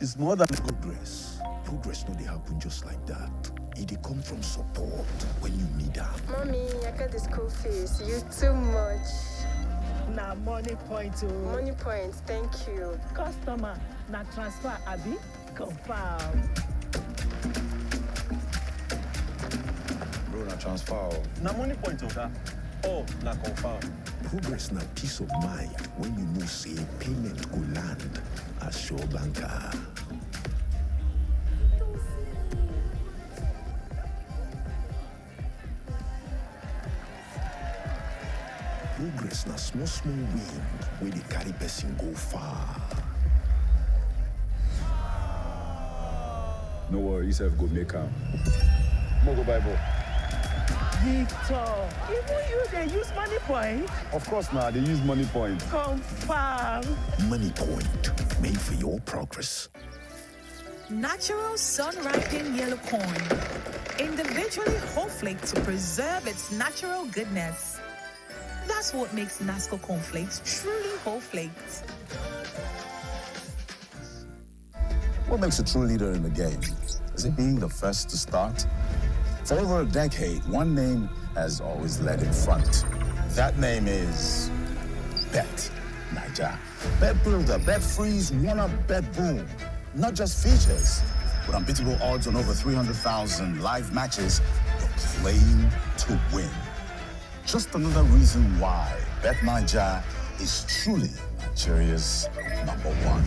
It's more than progress. Progress no dey happen just like that. It come from support when you need help. Mommy, I got the school fees. You too much. Na money point. Money point, thank you. Customer, na transfer, abi? Confirm. Bro, na transfer. Na money point, okay? Oh, na confirm. Progress na peace of mind when you know say payment go land as Sure Banker. Progress na small wind where they carry person go far. No worry, yourself go make am. Mo go buy ball. Victor, even you, they use money point? Of course now, they use money point. Confirm. Money point, made for your progress. Natural sun-ripened yellow corn. Individually whole flaked to preserve its natural goodness. That's what makes Nasco cornflakes truly whole flaked. What makes a true leader in the game? Is it being the first to start? For over a decade, one name has always led in front. That name is Bet. Niger. Bet Builder, Bet Freeze, One Up, Bet Boom. Not just features, but unbeatable odds on over 300,000 live matches. You're playing to win. Just another reason why Bet Niger is truly Nigeria's number one.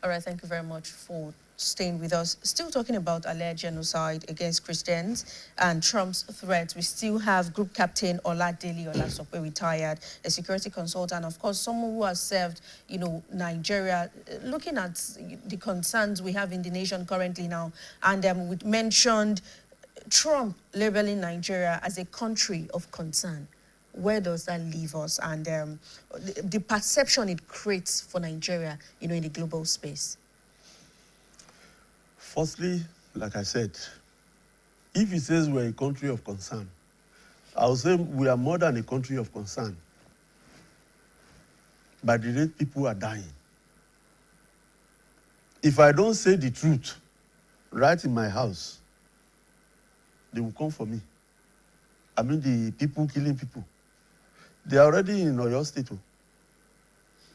All right, thank you very much for staying with us. Still talking about alleged genocide against Christians and Trump's threats. We still have Group Captain Oladele Olasope, retired, a security consultant, of course, someone who has served, Nigeria, looking at the concerns we have in the nation currently now. And we mentioned Trump labeling Nigeria as a country of concern. Where does that leave us, and the perception it creates for Nigeria, in the global space? Firstly, like I said, if he says we're a country of concern, I would say we are more than a country of concern. By the rate people are dying. If I don't say the truth right in my house, they will come for me. I mean, the people killing people. They are already in Oyo State,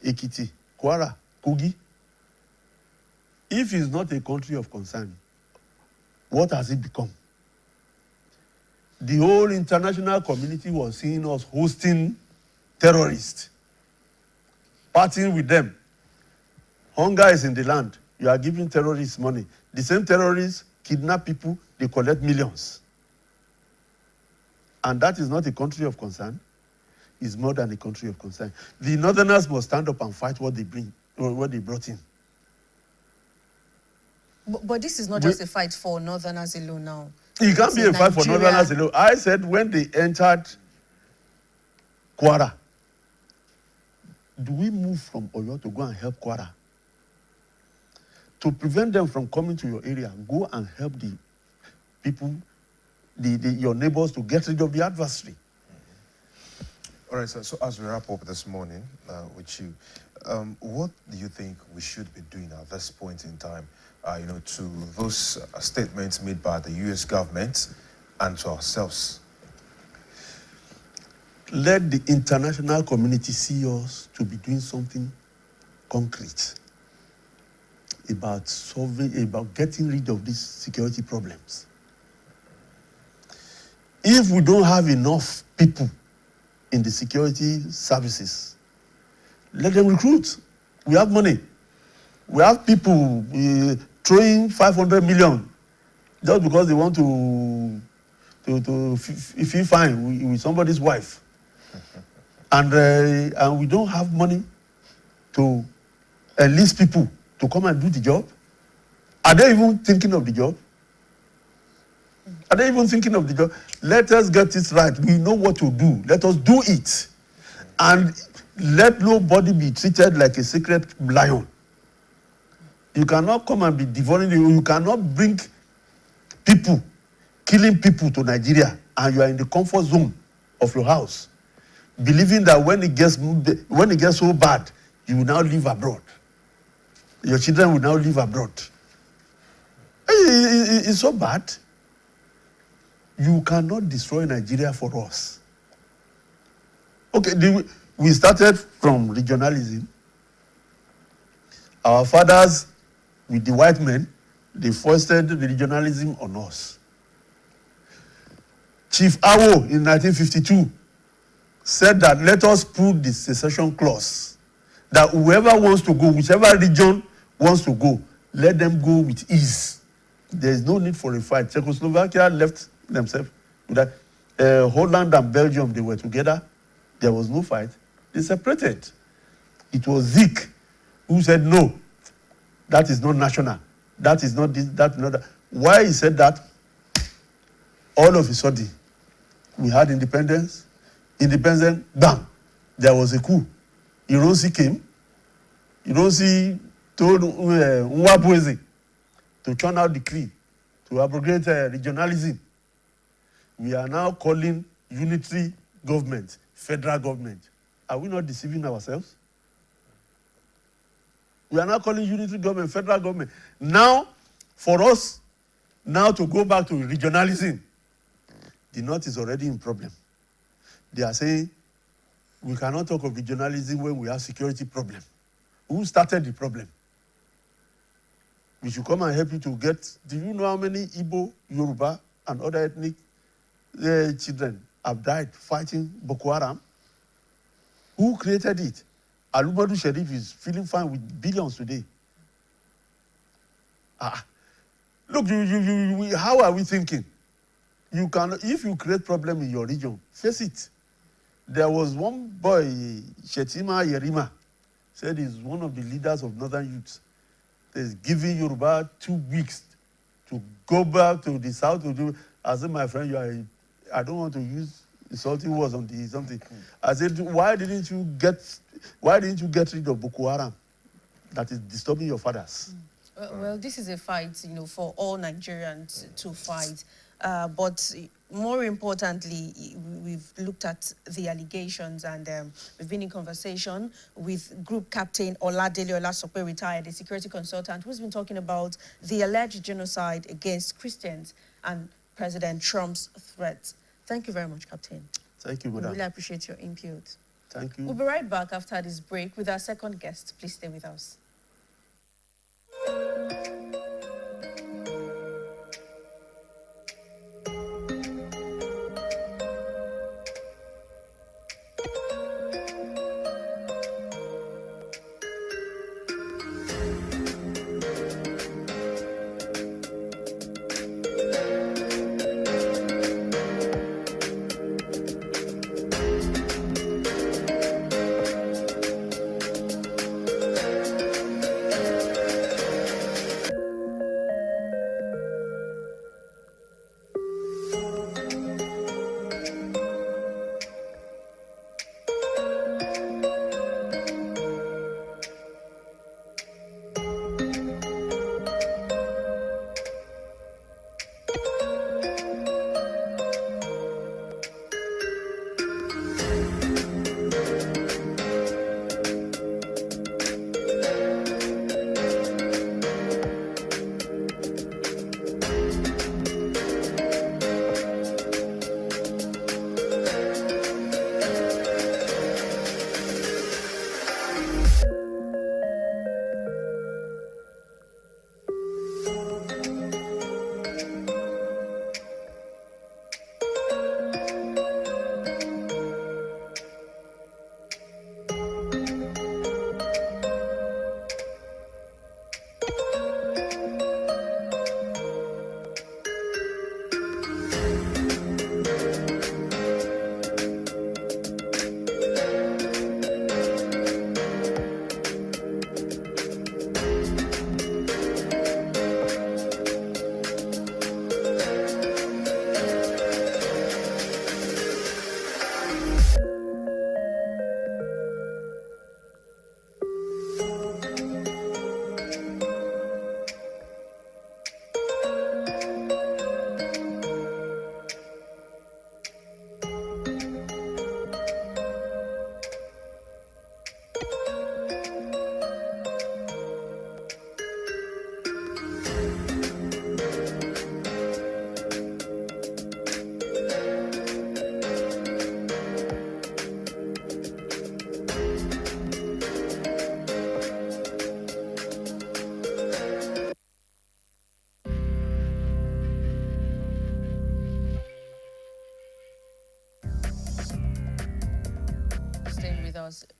Ekiti, Kwara, Kogi. If it's not a country of concern, what has it become? The whole international community was seeing us hosting terrorists, partying with them. Hunger is in the land. You are giving terrorists money. The same terrorists kidnap people, they collect millions. And that is not a country of concern. Is more than a country of concern. The Northerners must stand up and fight what they bring, or what they brought in. But this is not just a fight for Northerners alone now. It can't be a fight for Northerners alone. I said when they entered Kwara, do we move from Oyo to go and help Kwara? To prevent them from coming to your area, go and help the people, your neighbors, to get rid of the adversary. All right, so as we wrap up this morning with you, what do you think we should be doing at this point in time, to those statements made by the U.S. government and to ourselves? Let the international community see us to be doing something concrete about getting rid of these security problems. If we don't have enough people in the security services, let them recruit. We have money. We have people throwing 500 million just because they want to feel fine with somebody's wife. And we don't have money to enlist people to come and do the job. Are they even thinking of the job? Are they even thinking of the job? Let us get it right. We know what to do. Let us do it. And let nobody be treated like a secret lion. You cannot come and be devouring. You cannot bring people, killing people to Nigeria, and you are in the comfort zone of your house, believing that when it gets so bad, you will now live abroad. Your children will now live abroad. It's so bad. You cannot destroy Nigeria for us. Okay, we started from regionalism. Our fathers, with the white men, they foisted regionalism on us. Chief Awo in 1952 said that let us put the secession clause, that whoever wants to go, whichever region wants to go, let them go with ease. There is no need for a fight. Czechoslovakia left themselves. Holland and Belgium, they were together. There was no fight. They separated. It was Zik who said, no, that is not national. That is not this, that, not that. Why he said that? All of a sudden, we had independence. Independence, bam, there was a coup. Ironsi came. Ironsi told Nwabueze to churn out decree to abrogate regionalism. We are now calling unitary government, federal government. Are we not deceiving ourselves? We are now calling unitary government, federal government. Now, For us now to go back to regionalism, the North is already in problem. They are saying we cannot talk of regionalism when we have security problem. Who started the problem? We should come and help you to get. Do you know how many Igbo, Yoruba, and other ethnic children have died fighting Boko Haram? Who created it? Alumadu Sharif is feeling fine with billions today. Look, how are we thinking? You can, if you create problem in your region, face it. There was one boy, Shetima Yerima, said he's one of the leaders of Northern Youths. He's giving Yoruba 2 weeks to go back to the south to do. I said, my friend, I don't want to use insulting words on the something. I said, why didn't you get rid of Boko Haram that is disturbing your fathers? Well, this is a fight, for all Nigerians to fight. But more importantly, we've looked at the allegations, and we've been in conversation with Group Captain Oladele Olasope, retired, a security consultant, who's been talking about the alleged genocide against Christians and President Trump's threats. Thank you very much, Captain. Thank you, madam. We really appreciate your input. Thank you. We'll be right back after this break with our second guest. Please stay with us.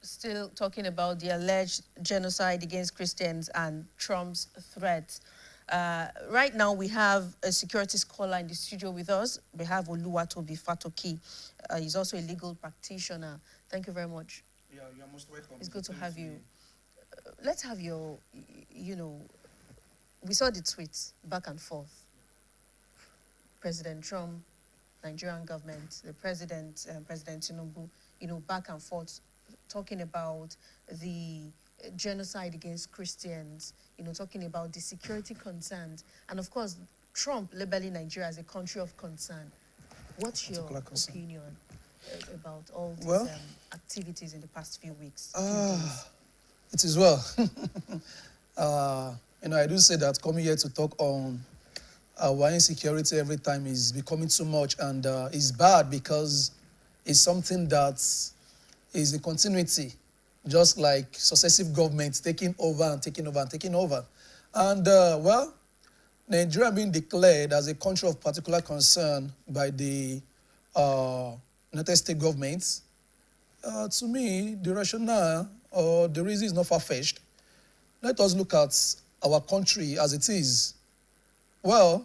Still talking about the alleged genocide against Christians and Trump's threats. Right now, we have a security scholar in the studio with us. We have Oluwatobi Fatoki. He's also a legal practitioner. Thank you very much. Yeah, you're most welcome. It's good to have you. Let's have your, we saw the tweets back and forth. President Trump, Nigerian government, the president, President Tinubu, back and forth, talking about the genocide against Christians, talking about the security concerns, and of course, Trump labeling Nigeria as a country of concern. What's your opinion about all these activities in the past few weeks? It is well. I do say that coming here to talk on our insecurity every time is becoming too much, and it's bad because it's something that is in continuity, just like successive governments taking over and taking over and taking over. And, well, Nigeria being declared as a country of particular concern by the United States government, to me, the rationale or the reason is not far-fetched. Let us look at our country as it is. Well,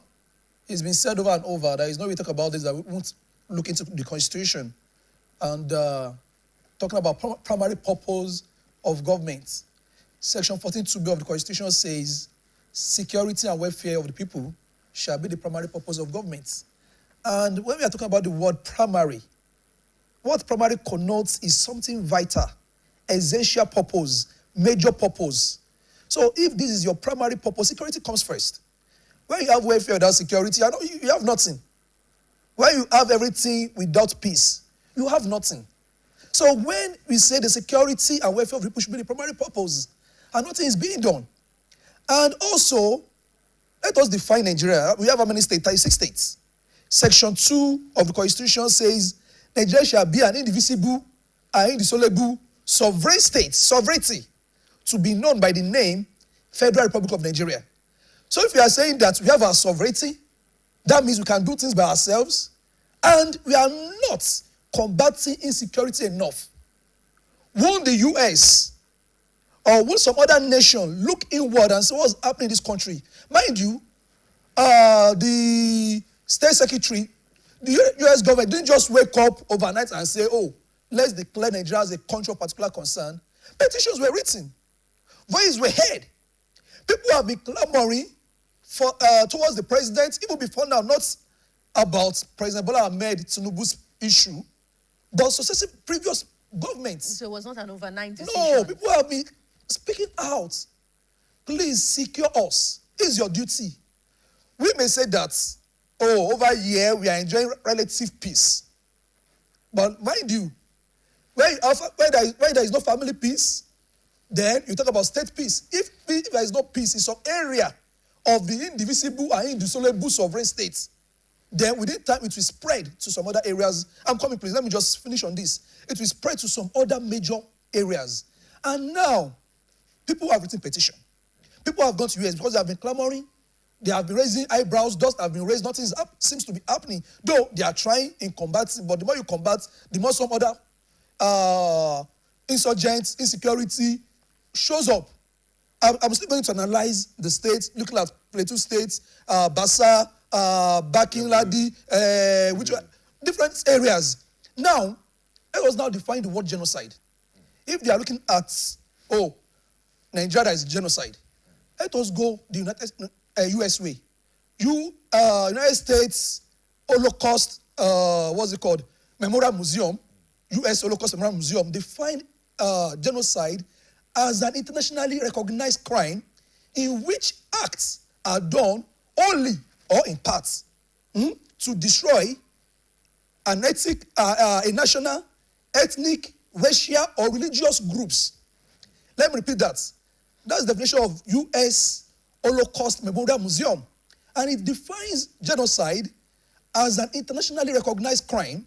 it's been said over and over. There is no way to talk about this that we won't look into the Constitution and talking about primary purpose of government. Section 14(2)(b) of the Constitution says, security and welfare of the people shall be the primary purpose of government. And when we are talking about the word primary, what primary connotes is something vital, essential purpose, major purpose. So if this is your primary purpose, security comes first. When you have welfare without security, you have nothing. When you have everything without peace, you have nothing. So when we say the security and welfare of the people should be the primary purpose, and nothing is being done. And also, let us define Nigeria. We have how many states? 36 states. Section 2 of the Constitution says, Nigeria shall be an indivisible and indissoluble sovereign state, sovereignty, to be known by the name Federal Republic of Nigeria. So if you are saying that we have our sovereignty, that means we can do things by ourselves, and we are not combating insecurity enough. Won't the US or will some other nation look inward and see what's happening in this country? Mind you, the State Secretary, the US government didn't just wake up overnight and say, oh, let's declare Nigeria as a country of particular concern. Petitions were written. Voices were heard. People have been clamoring towards the president, even before now, not about President Bola Ahmed Tinubu's issue, but successive previous governments. So it was not an overnight decision. No, people have been speaking out. Please secure us. It's your duty. We may say that, oh, over here we are enjoying relative peace. But mind you, when there is no family peace, then you talk about state peace. If there is no peace in some area of the indivisible and indissoluble sovereign states, then within time it will spread to some other areas. I'm coming, please. Let me just finish on this. It will spread to some other major areas. And now, people have written petition. People have gone to US because they have been clamoring. They have been raising eyebrows. Dust have been raised. Nothing seems to be happening. Though they are trying in combating, but the more you combat, the more some other insurgents, insecurity shows up. I'm still going to analyze the states, looking at Plateau states, Bassa, Bakin Ladi, different areas. Now, let us now define the word genocide. If they are looking at, oh, Nigeria is genocide, let us go the US way. United States Holocaust, what's it called? Memorial Museum, US Holocaust Memorial Museum, define genocide as an internationally recognized crime in which acts are done only or in parts to destroy a national, ethnic, racial, or religious groups. Let me repeat that. That's the definition of U.S. Holocaust Memorial Museum. And it defines genocide as an internationally recognized crime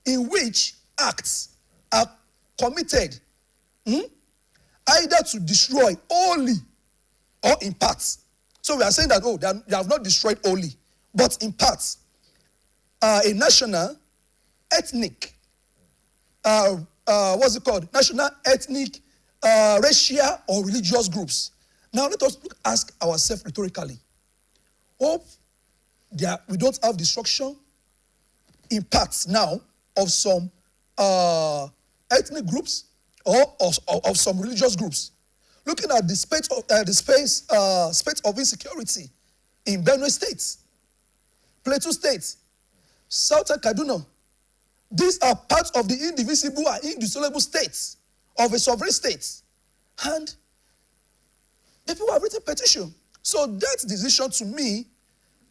in which acts are committed either to destroy only or in parts. So we are saying that, oh, they have not destroyed only, but in parts. A national, ethnic, what's it called? National, ethnic, racial, or religious groups. Now let us ask ourselves rhetorically. Hope we don't have destruction in parts now of some ethnic groups or of some religious groups. Looking at the space of insecurity in Benue State, Plateau State, Southern Kaduna. These are parts of the indivisible and indissoluble states of a sovereign state. And the people have written petition. So that decision to me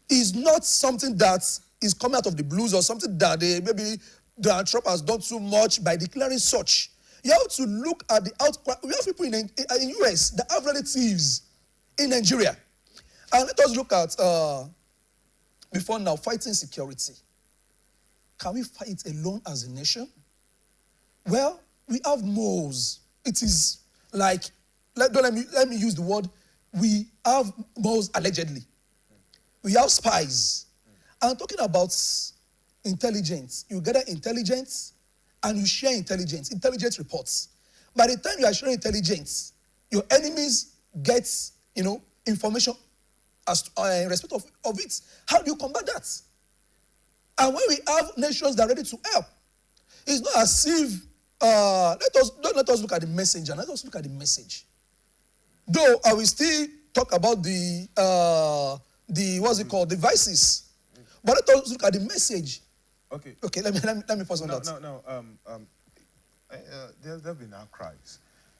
is not something that is coming out of the blues or something that maybe Donald Trump has done too much by declaring such. You have to look at the outcry. We have people in US that have relatives in Nigeria. And let us look at, before now, fighting security. Can we fight alone as a nation? Well, we have moles. It is like, let me use the word, we have moles allegedly. We have spies. I'm talking about intelligence. You gather intelligence and you share intelligence reports. By the time you are sharing intelligence, your enemies get, information as in respect of it. How do you combat that? And when we have nations that are ready to help, it's not as if, don't let us look at the messenger, let us look at the message. Though I will still talk about the vices. But let us look at the message. Okay. Okay, let me pause on that. There have been outcries,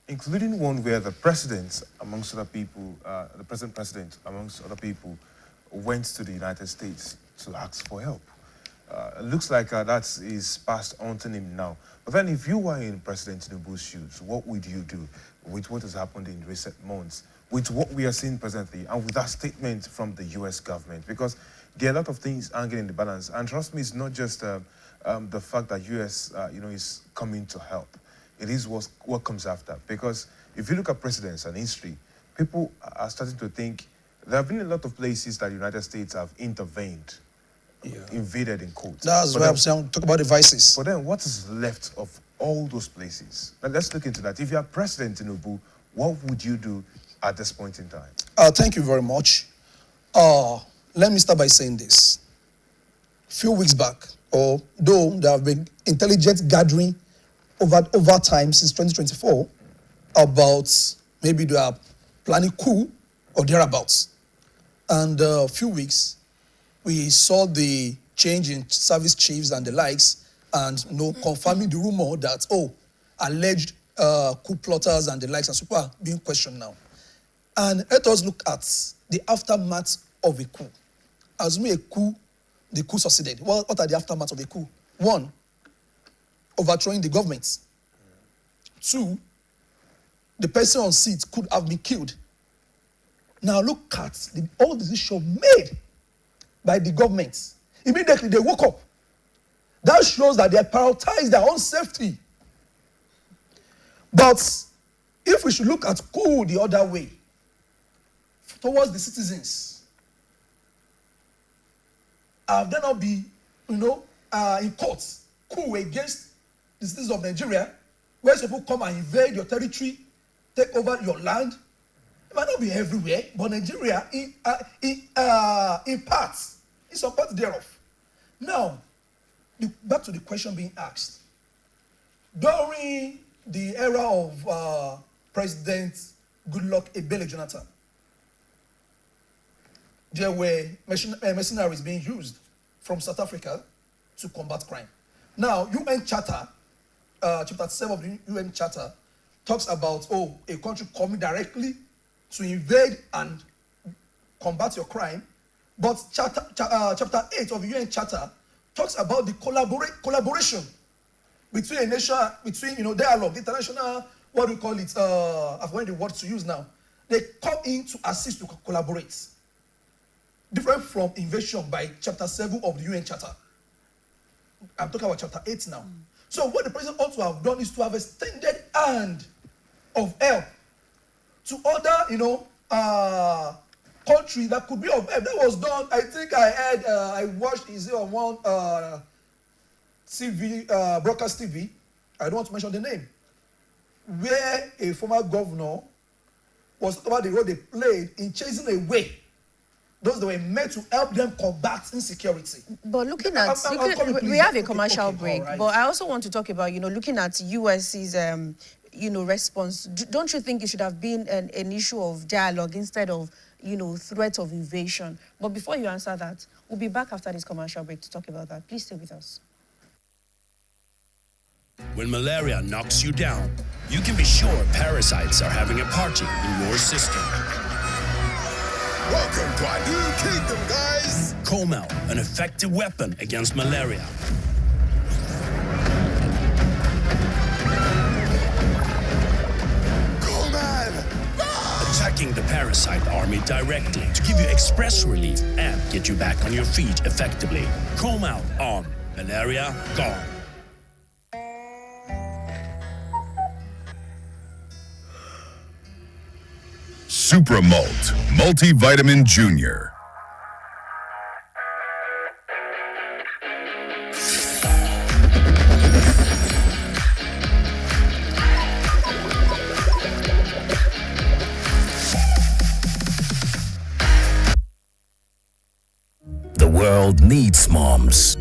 including one where the president, amongst other people, the present president, amongst other people, went to the United States to ask for help. It looks like that is passed on to him now. But then if you were in President Tinubu's shoes, what would you do with what has happened in recent months, with what we are seeing presently, and with that statement from the U.S. government? Because there are a lot of things hanging in the balance. And trust me, it's not just the fact that U.S. Is coming to help. It is what comes after. Because if you look at precedents and history, people are starting to think there have been a lot of places that the United States have intervened, invaded in quotes. That's why I'm saying talk about the vices. But then what is left of all those places? Now let's look into that. If you are President Tinubu, what would you do at this point in time? Thank you very much. Let me start by saying this. A few weeks back, though there have been intelligence gathering over time since 2024 about maybe they are planning coup or thereabouts. And a few weeks, we saw the change in service chiefs and the likes, and confirming the rumor that, alleged coup plotters and the likes and so are being questioned now. And let us look at the aftermath of a coup. Assuming the coup succeeded. What are the aftermath of a coup? 1, overthrowing the government. 2, the person on seat could have been killed. Now look at all the decisions made by the government. Immediately they woke up. That shows that they prioritize their own safety. But if we should look at coup the other way, towards the citizens, have there not be, in courts, coup against the citizens of Nigeria, where people come and invade your territory, take over your land? It might not be everywhere, but Nigeria, in parts, in some parts thereof. Now, back to the question being asked. During the era of President Goodluck Ebele Jonathan, there were mercenaries being used from South Africa to combat crime. Now, UN Charter, Chapter 7 of the UN Charter, talks about, a country coming directly to invade and combat your crime. But Chapter 8 of the UN Charter talks about the collaboration between a nation, dialogue, international, what do we call it? I've forgotten the word to use now. They come in to assist, to collaborate. Different from invasion by Chapter 7 of the UN Charter. I'm talking about Chapter 8 now. So what the president ought to have done is to have extended hand of help to other, countries that could be of help. That was done, I think I watched it on one TV, broadcast TV, I don't want to mention the name, where a former governor was talking about the role they played in chasing away those that were meant to help them combat insecurity. But we have a commercial break, right. But I also want to talk about, looking at US's, response. Don't you think it should have been an issue of dialogue instead of, threat of invasion? But before you answer that, we'll be back after this commercial break to talk about that. Please stay with us. When malaria knocks you down, you can be sure parasites are having a party in your system. Welcome to our new kingdom, guys! Comel, an effective weapon against malaria. Attacking the parasite alongside the Army directly to give you express relief and get you back on your feet effectively. Chrome out on malaria gone. Supramult Multivitamin Junior. The world needs moms.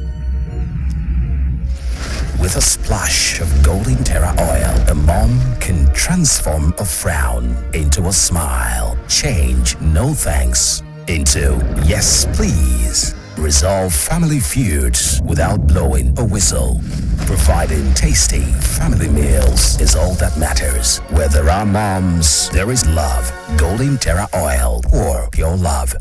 With a splash of golden Terra oil, a mom can transform a frown into a smile. Change no thanks into yes please. Resolve family feuds without blowing a whistle. Providing tasty family meals is all that matters. Where there are moms, there is love. Golden Terra oil, or pure love.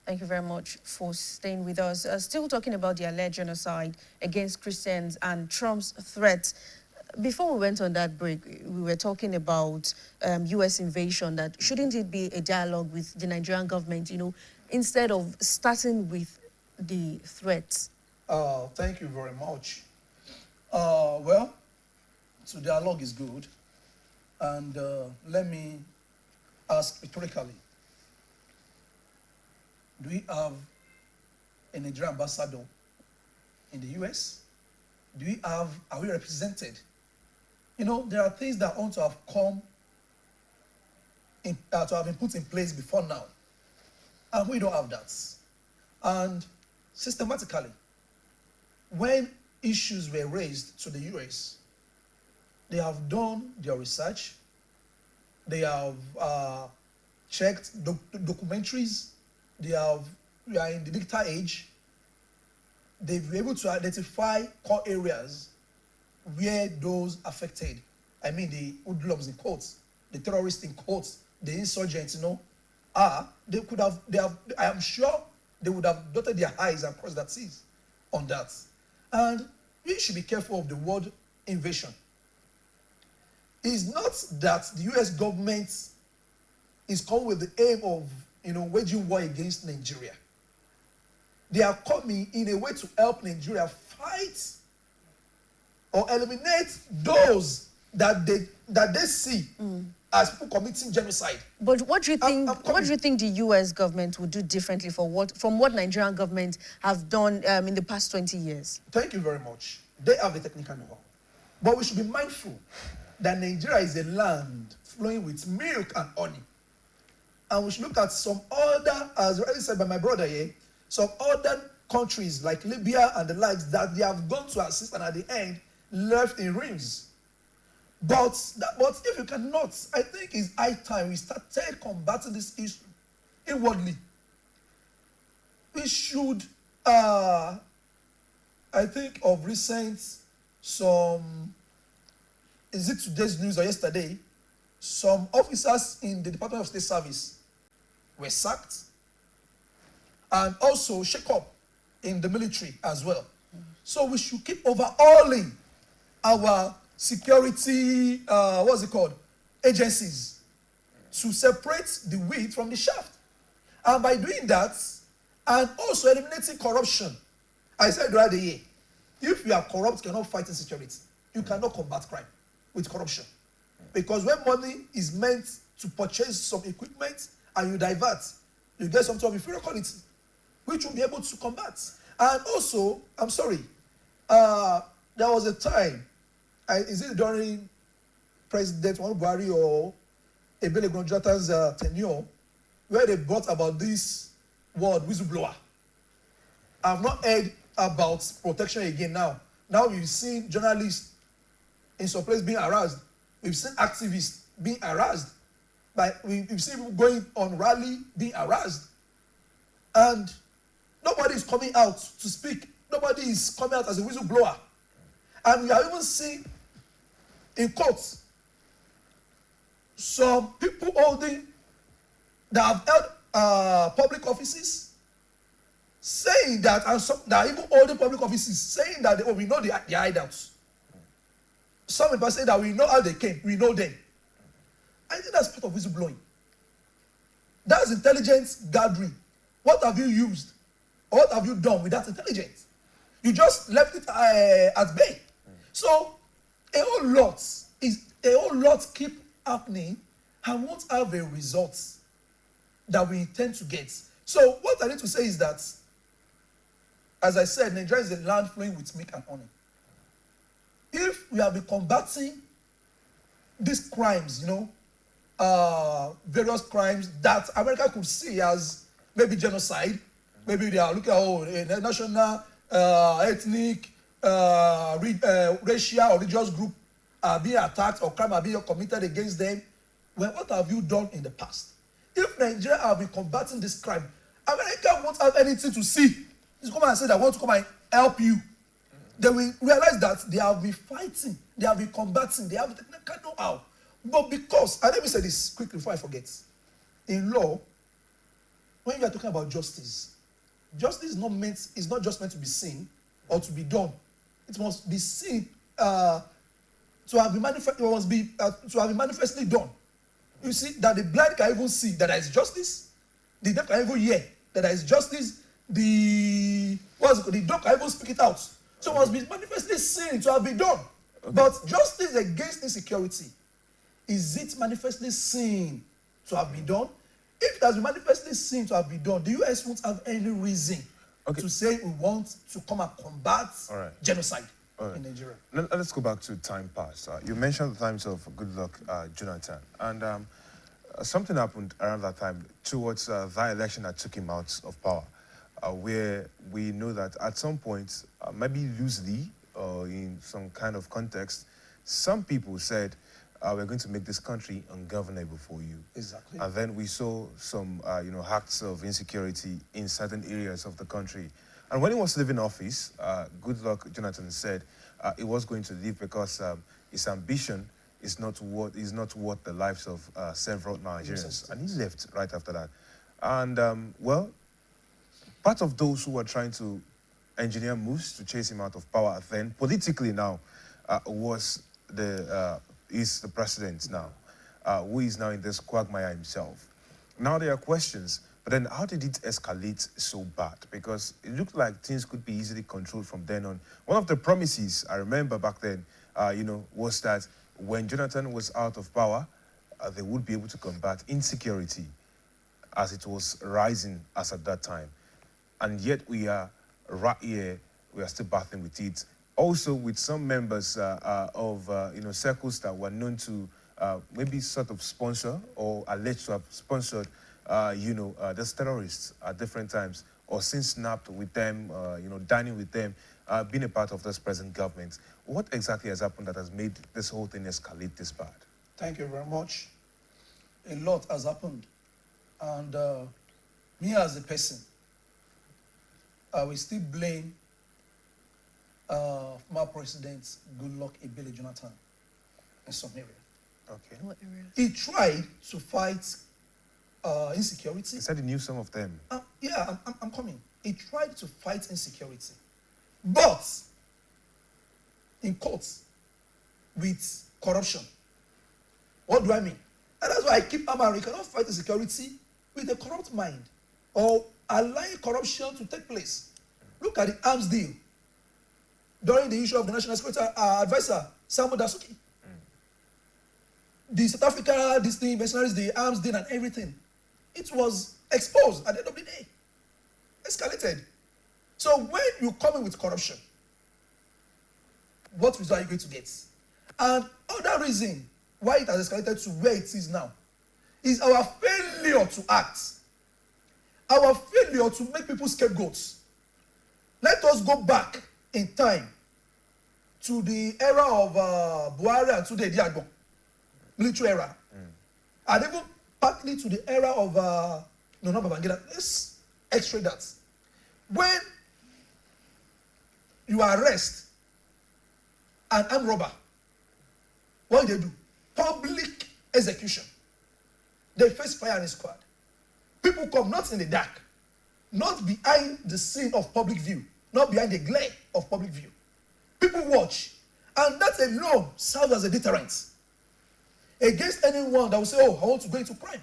Thank you very much for staying with us. Still talking about the alleged genocide against Christians and Trump's threats. Before we went on that break, we were talking about U.S. invasion, that shouldn't it be a dialogue with the Nigerian government, instead of starting with the threats? Thank you very much. Well, so dialogue is good. And let me ask rhetorically, do we have a Nigerian ambassador in the U.S.? Are we represented? There are things that ought to have come in, to have been put in place before now. And we don't have that. And systematically, when issues were raised to the U.S., they have done their research, they have checked documentaries, we are in the digital age. They've been able to identify core areas where those affected, I mean the hoodlums in quotes, the terrorists in quotes, the insurgents, I am sure they would have dotted their I's and crossed their T's on that. And we should be careful of the word invasion. It's not that the US government is coming with the aim of waging war against Nigeria. They are coming in a way to help Nigeria fight or eliminate those that they see as people committing genocide. But what do you think? What do you think the U.S. government would do differently from what Nigerian government have done in the past 20 years? Thank you very much. They have the technical know-how, but we should be mindful that Nigeria is a land flowing with milk and honey. And we should look at some other, as already said by my brother here, some other countries like Libya and the likes that they have gone to assist and at the end left in ruins. But if you cannot, I think it's high time we started combating this issue inwardly. We should, I think of recent, is it today's news or yesterday, some officers in the Department of State Service were sacked, and also shake up in the military as well. So we should keep overhauling our security, agencies to separate the wheat from the shaft. And by doing that, and also eliminating corruption, I said the other day, if you are corrupt, you cannot fight insecurity. You cannot combat crime with corruption. Because when money is meant to purchase some equipment and you divert, you get something of inferior quality, which will be able to combat. And also, I'm sorry, there was a time, is it during President Buhari or Ebele Gonjata's tenure, where they brought about this word whistleblower. I've not heard about protection again now. Now we've seen journalists in some place being harassed. We've seen activists being harassed. We've seen people going on rally being harassed. And nobody is coming out to speak. Nobody is coming out as a whistleblower. And we are even seeing in courts some people that have held public offices saying that, and some that even holding public offices saying that we know their hideouts. Some people say that we know how they came, we know them. I think that's part of whistleblowing. That's intelligence gathering. What have you used? Or what have you done with that intelligence? You just left it at bay. So a whole lot keep happening and won't have a result that we intend to get. So what I need to say is that, as I said, Nigeria is a land flowing with milk and honey. If we have been combating these crimes, various crimes that America could see as maybe genocide, maybe they are looking at a national, ethnic, racial or religious group are being attacked or crime are being committed against them. Well, what have you done in the past? If Nigeria have been combating this crime, America won't have anything to see. Just come and say that I want to come and help you. They will realize that they have been fighting, they have been combating, they have technical know-how. But because, and let me say this quickly before I forget, in law, when you are talking about justice is not just meant to be seen or to be done. It must be seen to have been manifestly done. You see that the blind can even see that there is justice, the deaf can even hear that there is justice, the dog can even speak it out. So it must be manifestly seen to have been done. Okay. But justice against insecurity, is it manifestly seen to have been done? If it has been manifestly seen to have been done, the US won't have any reason to say we want to come and combat genocide in Nigeria. Let's go back to time past. You mentioned the times of Goodluck Jonathan. And something happened around that time towards that election that took him out of power, where we know that at some point, maybe loosely or in some kind of context, some people said, we're going to make this country ungovernable for you. Exactly. And then we saw some, acts of insecurity in certain areas of the country. And when he was leaving office, Goodluck Jonathan said he was going to leave because his ambition is not worth the lives of several Nigerians. And he left right after that. And, part of those who were trying to engineer moves to chase him out of power then, politically now, was is the president now, who is now in this quagmire himself. Now there are questions, but then how did it escalate so bad? Because it looked like things could be easily controlled from then on. One of the promises I remember back then, was that when Jonathan was out of power, they would be able to combat insecurity as it was rising as at that time. And yet we are right here, we are still battling with it. Also with some members of circles that were known to maybe sort of sponsor or alleged to have sponsored these terrorists at different times, or since snapped with them, dining with them, being a part of this present government. What exactly has happened that has made this whole thing escalate this bad? Thank you very much. A lot has happened. And me as a person, I will still blame former President Goodluck Ebele Jonathan in some area. Okay. What area? He tried to fight insecurity. He said he knew some of them. Yeah, I'm coming. He tried to fight insecurity, but in courts with corruption. What do I mean? And that's why I keep hammering. You cannot fight insecurity with a corrupt mind or allowing corruption to take place. Look at the arms deal during the issue of the National Security Advisor, Samuel Dasuki. The South Africa, Disney, mercenaries, the arms deal and everything. It was exposed at the end of the day. Escalated. So when you come in with corruption, what result are you going to get? And other reason why it has escalated to where it is now is our failure to act. Our failure to make people scapegoats. Let us go back in time to the era of Buhari and today, the military era. And even partly to the era of not Babangida. Let's x-ray that. When you arrest an armed robber, what do they do? Public execution. They face firing squad. People come not in the dark. not behind the scene of public view, not behind the glare of public view. People watch, and that alone serves as a deterrent against anyone that will say, oh, I want to go into crime.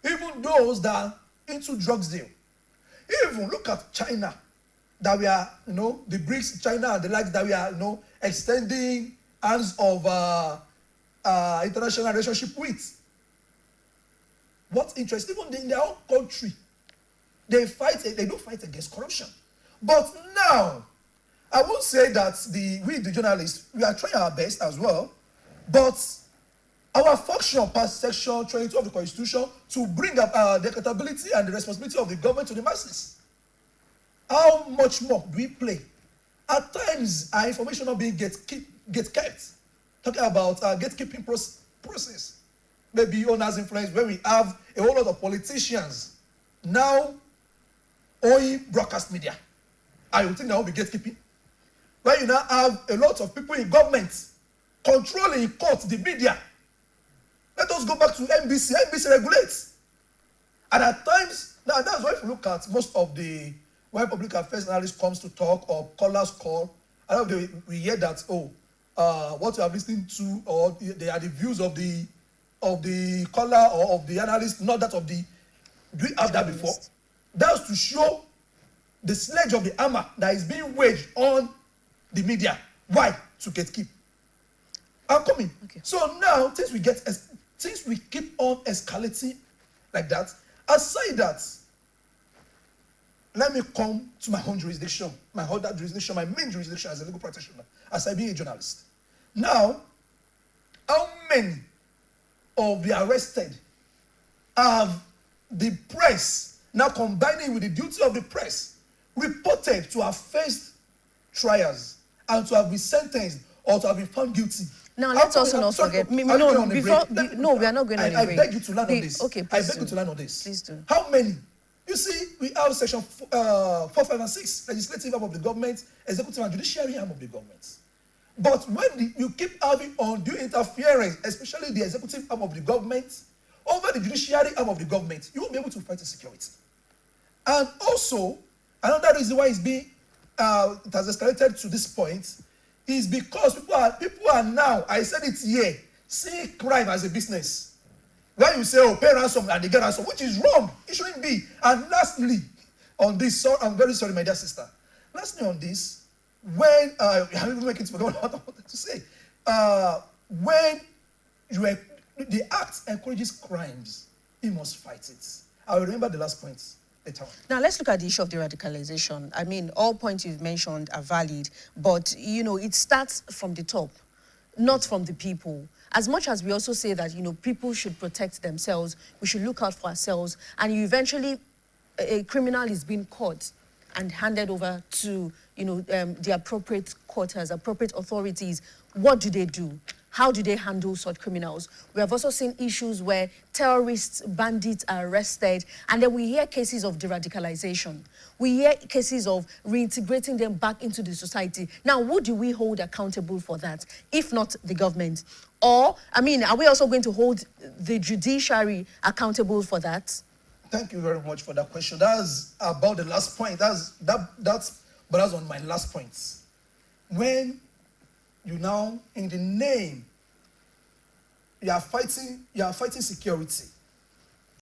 Even those that are into drugs deal. Even look at China, that we are, the BRICS, China and the like, that we are, extending hands of international relationship with. What interest? Even in their own country, they do fight against corruption. But now, I won't say that we, the journalists, we are trying our best as well, but our function past Section 22 of the Constitution to bring up the accountability and the responsibility of the government to the masses. How much more do we play? At times, our information not being get kept. Talking about gatekeeping process. Maybe owners' influence, where we have a whole lot of politicians now owning broadcast media. I would think that will be gatekeeping. Where you now have a lot of people in government controlling in court the media. Let us go back to NBC. NBC regulates. And at times, now that's why if you look at most of the, when public affairs analyst comes to talk or callers call, I don't know, we hear that, what you are listening to, or they are the views of the caller or of the analyst, not that of the, do we have that before? That's to show the sledge of the hammer that is being waged on the media. Why? To gatekeep. I'm coming. Okay. So now, since we keep on escalating like that, aside that, let me come to my own jurisdiction, my other jurisdiction, my main jurisdiction as a legal practitioner, as I be a journalist. Now, how many of the arrested have the press, now combining with the duty of the press, reported to have faced trials and to have been sentenced or to have been found guilty? Now, let's also not forget. We are not going anywhere. I beg you to learn on this. Okay, I beg you to learn on this. Please do. How many? You see, we have Section 4, 5, and 6, legislative arm of the government, executive and judiciary arm of the government. But when you keep having undue interference, especially the executive arm of the government, over the judiciary arm of the government, you won't be able to fight insecurity. And also, another reason why it has escalated to this point is because people are now, I said it here, seeing crime as a business. When you say, oh, pay ransom and they get ransom, which is wrong. It shouldn't be. And lastly, on this, so I'm very sorry, my dear sister. Lastly on this, when, I'm even making forget what I wanted to say. When the act encourages crimes, you must fight it. I will remember the last point later on. Now, let's look at the issue of the radicalization. I mean, all points you've mentioned are valid, but, it starts from the top, not from the people. As much as we also say that, people should protect themselves, we should look out for ourselves, and eventually a criminal is being caught and handed over to, the appropriate quarters, appropriate authorities. What do? How do they handle such criminals? We have also seen issues where terrorists, bandits are arrested, and then we hear cases of de-radicalization. We hear cases of reintegrating them back into the society. Now, who do we hold accountable for that, if not the government? Or, are we also going to hold the judiciary accountable for that? Thank you very much for that question. That's about the last point. That's on my last point. When you now, in the name, you are fighting security.